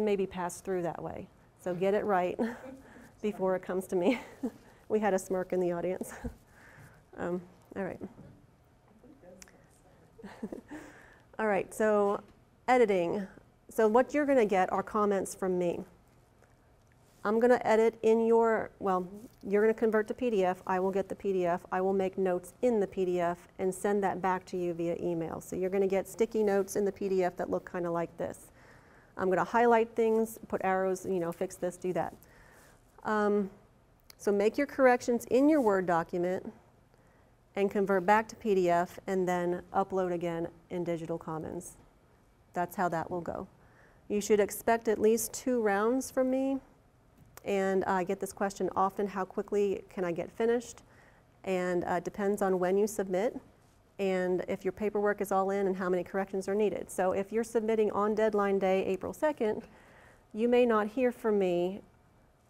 may be passed through that way. So get it right before it comes to me. We had a smirk in the audience. All right. All right, so editing. So what you're going to get are comments from me. I'm going to edit in you're going to convert to PDF. I will get the PDF. I will make notes in the PDF and send that back to you via email. So you're going to get sticky notes in the PDF that look kind of like this. I'm going to highlight things, put arrows, fix this, do that. So make your corrections in your Word document and convert back to PDF and then upload again in Digital Commons. That's how that will go. You should expect at least 2 rounds from me. And I get this question often, how quickly can I get finished? And it depends on when you submit and if your paperwork is all in and how many corrections are needed. So if you're submitting on deadline day, April 2nd, you may not hear from me.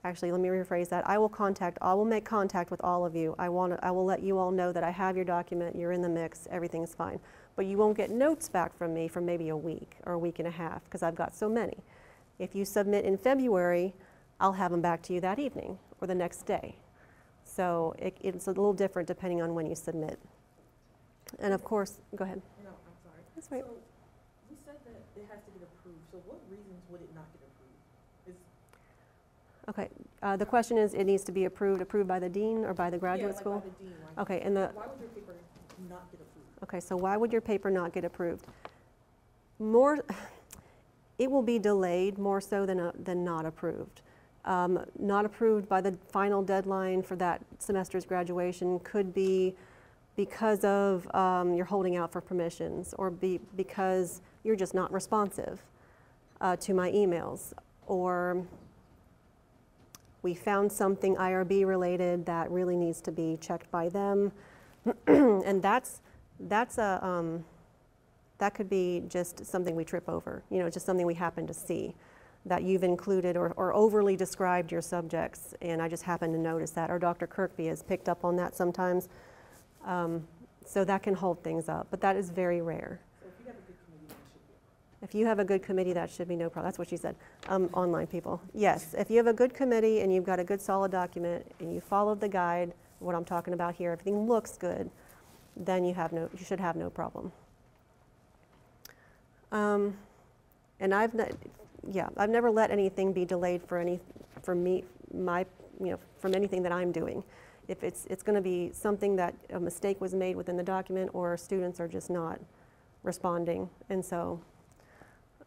Actually, let me rephrase that. I will make contact with all of you. I will let you all know that I have your document, you're in the mix, everything's fine. But you won't get notes back from me for maybe a week or a week and a half because I've got so many. If you submit in February, I'll have them back to you that evening or the next day. So it's a little different depending on when you submit. And of course, go ahead. No, I'm sorry. That's right. So you said that it has to get approved. So what reasons would it not get approved? Okay. The question is, it needs to be approved by the dean or by the graduate school? By the dean. Okay. Why would your paper not get approved? Okay. So why would your paper not get approved? So why would your paper not get approved? Okay. So why would your paper not get approved? Okay. So why would your paper not get approved? Okay. So why would your paper not get approved? Okay. So why would your paper not get approved? Okay. So why would your paper not get approved? So why would your paper not get approved? it will be delayed more so than not approved. Not approved by the final deadline for that semester's graduation could be because of you're holding out for permissions, or because you're just not responsive to my emails, or we found something IRB related that really needs to be checked by them. And that could be just something we trip over, you know, just something we happen to see, that you've included or overly described your subjects, and I just happen to notice that, or Dr. Kirkby has picked up on that sometimes. So that can hold things up, but that is very rare. So if you have a good committee, that should be. If you have a good committee, that should be no problem. That's what she said. Online people. Yes, if you have a good committee and you've got a good solid document and you followed the guide, what I'm talking about here, everything looks good, then you should have no problem. And I've never let anything be delayed from anything that I'm doing. If it's going to be something that a mistake was made within the document, or students are just not responding, and so.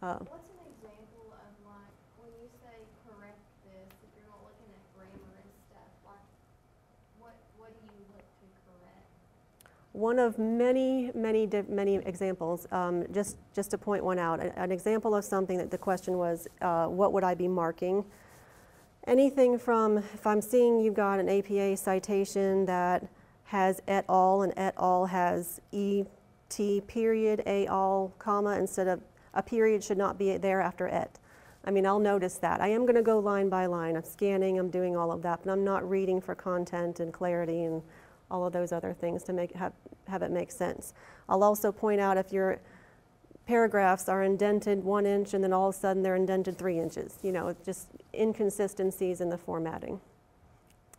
What's an example of, like, when you say correct this, if you're not looking at grammar and stuff, like, what do you look to correct? One of many examples, just to point one out, an example of something that the question was, what would I be marking? Anything from, if I'm seeing you've got an APA citation that has et al, and et al has et period, al, comma, instead of, a period should not be there after et. I mean, I'll notice that. I am going to go line by line. I'm scanning, I'm doing all of that, but I'm not reading for content and clarity and all of those other things to have it make sense. I'll also point out if your paragraphs are indented 1 inch and then all of a sudden they're indented 3 inches. You know, just inconsistencies in the formatting.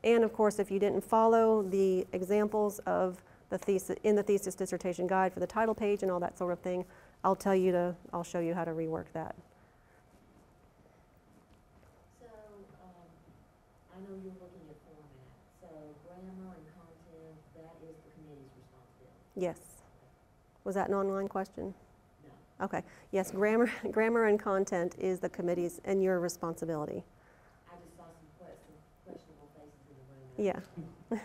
And of course, if you didn't follow the examples of the thesis in the thesis dissertation guide for the title page and all that sort of thing, I'll show you how to rework that. So, I know you're looking at format, so grammar and content, that is the committee's responsibility. Yes. Was that an online question? No. Okay. Yes, grammar and content is the committee's and your responsibility. I just saw some questionable faces in the room. Yeah.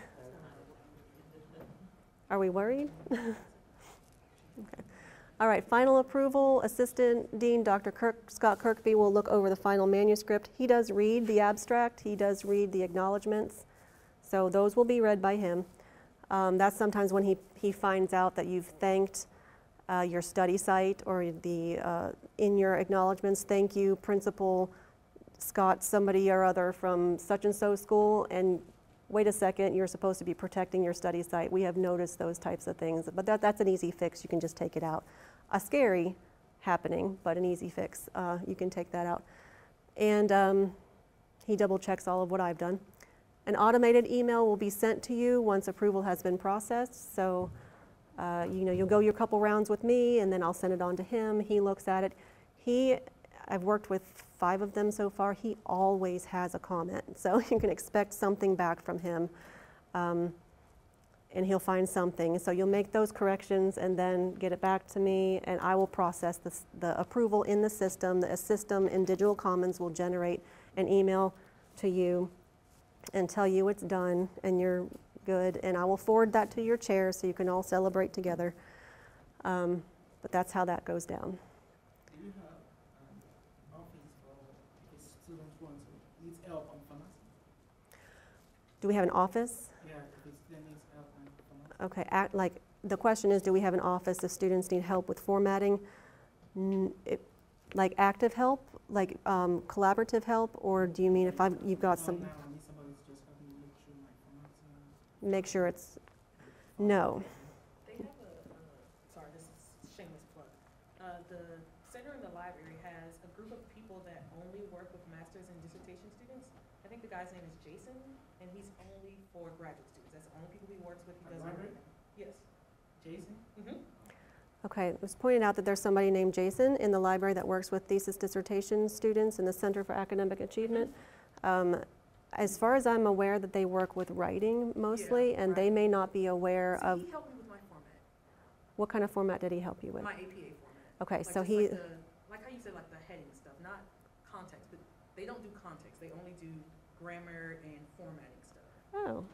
Are we worried? Okay. All right, final approval. Assistant Dean Dr. Scott Kirkby will look over the final manuscript. He does read the abstract. He does read the acknowledgments. So those will be read by him. That's sometimes when he finds out that you've thanked your study site, or in your acknowledgments, thank you, Principal Scott, somebody or other from such and so school, and wait a second, you're supposed to be protecting your study site. We have noticed those types of things, but that's an easy fix. You can just take it out. A scary happening, but an easy fix. You can take that out. And he double checks all of what I've done. An automated email will be sent to you once approval has been processed. So, you'll go your couple rounds with me, and then I'll send it on to him. He looks at it. I've worked with 5 of them so far. He always has a comment, so you can expect something back from him, and he'll find something. So you'll make those corrections and then get it back to me, and I will process the approval in the system. The system in Digital Commons will generate an email to you and tell you it's done and you're good, and I will forward that to your chair so you can all celebrate together. But that's how that goes down. Do you have an office for if a student needs help on formatting? Do we have an office? Yeah, if a student needs help on formatting. Okay, like the question is, do we have an office if students need help with formatting? Like active help, like collaborative help, or do you mean if you've got some? Now, I need somebody to just help me look through my formatting. Make sure it's, no. They have sorry, this is shameless plug. The center in the library has a group of people that only work with master's and dissertation students. I think the guy's name is Jason, and he's only for graduate students. That's the only people he works with. He does everything. Yes. Jason? Mm-hmm. Okay, it was pointed out that there's somebody named Jason in the library that works with thesis dissertation students in the Center for Academic Achievement. As far as I'm aware, that they work with writing mostly, and they may not be aware of. He helped me with my format. What kind of format did he help you with? My APA format. Okay, Like so just he. like how you said, like the headings, not context, but they don't do context. They only do grammar and formatting stuff. Oh.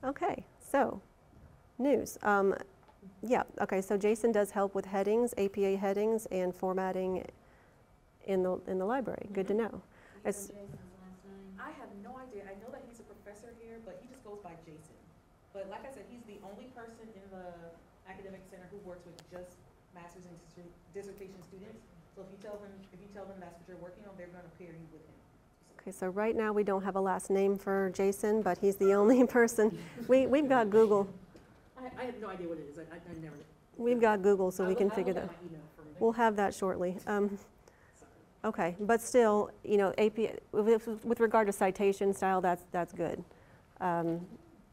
Okay, so, news. Yeah, okay, so Jason does help with headings, APA headings, and formatting in the library. Good to know. Do you know As- Jason's last name? I have no idea. I know that he's a professor here, but he just goes by Jason. But like I said, he's the only person in the academic center who works with just master's and dissertation students. So if you tell them that's what you're working on, they're going to pair you with him. Okay, so right now we don't have a last name for Jason, but he's the only person. We've got Google. I have no idea what it is. I never. We've got Google, so we can I figure look that. at my email from there. We'll have that shortly. Sorry. Okay, but still, you know, APA, with regard to citation style, that's good.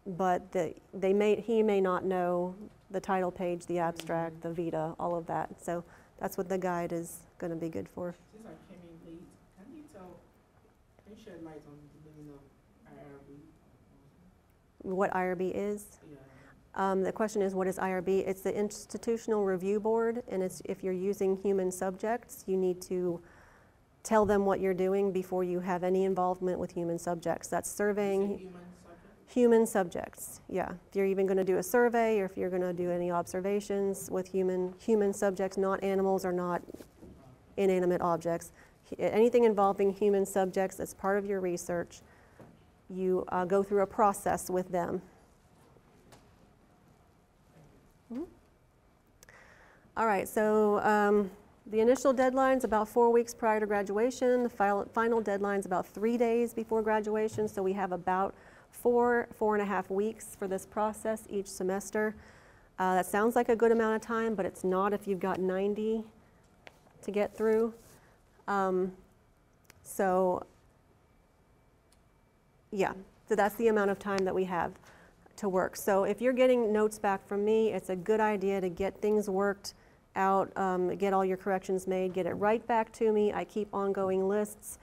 But he may not know the title page, the abstract, the vita, all of that. So that's what the guide is going to be good for. Since I came in late, can you shed light on the meaning of IRB? What IRB is? Yeah. The question is, what is IRB? It's the Institutional Review Board, and if you're using human subjects, you need to tell them what you're doing before you have any involvement with human subjects. That's surveying Human subject? human subjects, yeah. If you're even going to do a survey, or if you're going to do any observations with human subjects, not animals or not inanimate objects, anything involving human subjects that's part of your research, you go through a process with them. All right, so the initial deadline's about 4 weeks prior to graduation. The final deadline's about 3 days before graduation, so we have about 4.5 weeks for this process each semester. That sounds like a good amount of time, but it's not if you've got 90 to get through. So that's the amount of time that we have to work. So if you're getting notes back from me, it's a good idea to get things worked out, get all your corrections made, get it right back to me. I keep ongoing lists.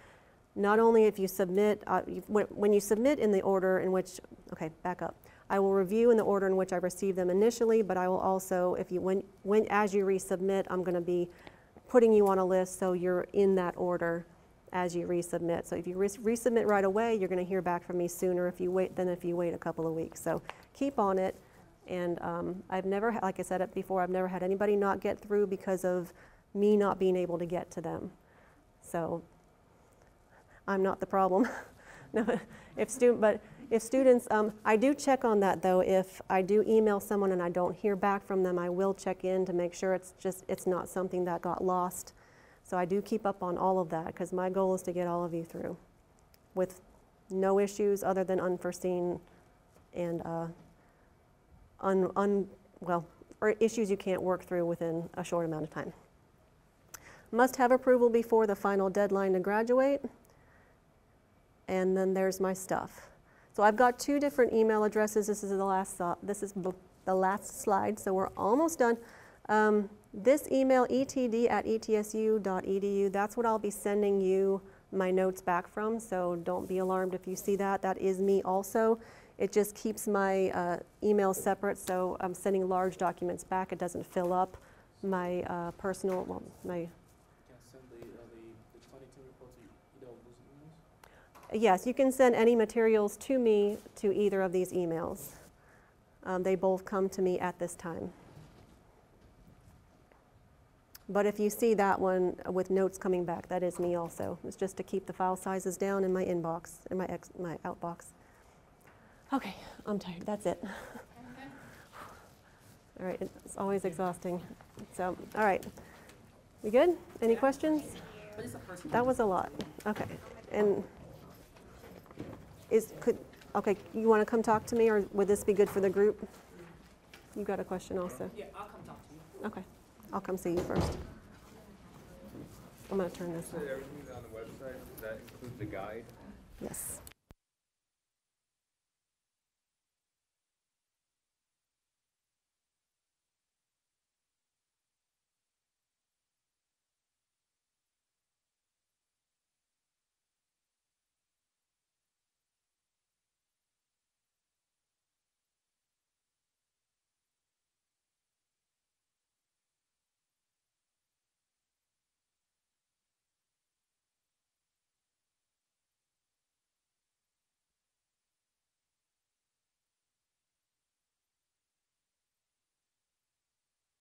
Not only if you submit, when you submit in the order in which, okay, back up. I will review in the order in which I received them initially, but I will also, as you resubmit, I'm going to be putting you on a list so you're in that order as you resubmit. So if you resubmit right away, you're going to hear back from me sooner than if you wait a couple of weeks. So keep on it. And I've never, like I said it before, I've never had anybody not get through because of me not being able to get to them. So I'm not the problem. No, if students, I do check on that though. If I do email someone and I don't hear back from them, I will check in to make sure it's not something that got lost. So I do keep up on all of that because my goal is to get all of you through with no issues other than unforeseen and or issues you can't work through within a short amount of time. Must have approval before the final deadline to graduate. And then there's my stuff. So I've got 2 different email addresses. This is the last slide, so we're almost done. This email, etd@etsu.edu, that's what I'll be sending you my notes back from, so don't be alarmed if you see that. That is me also. It just keeps my emails separate, so I'm sending large documents back. It doesn't fill up my personal, my... Yes, you can send any materials to me to either of these emails. They both come to me at this time. But if you see that one with notes coming back, that is me also. It's just to keep the file sizes down in my inbox, in my outbox. Okay, I'm tired. That's it. All right, it's always exhausting. So, all right. We good? Any questions? That was a lot. Okay. And okay, you want to come talk to me, or would this be good for the group? You got a question also? Yeah, I'll come talk to you. Okay. I'll come see you first. I'm going to turn this So on. everything's on the website, does that include the guide? Yes.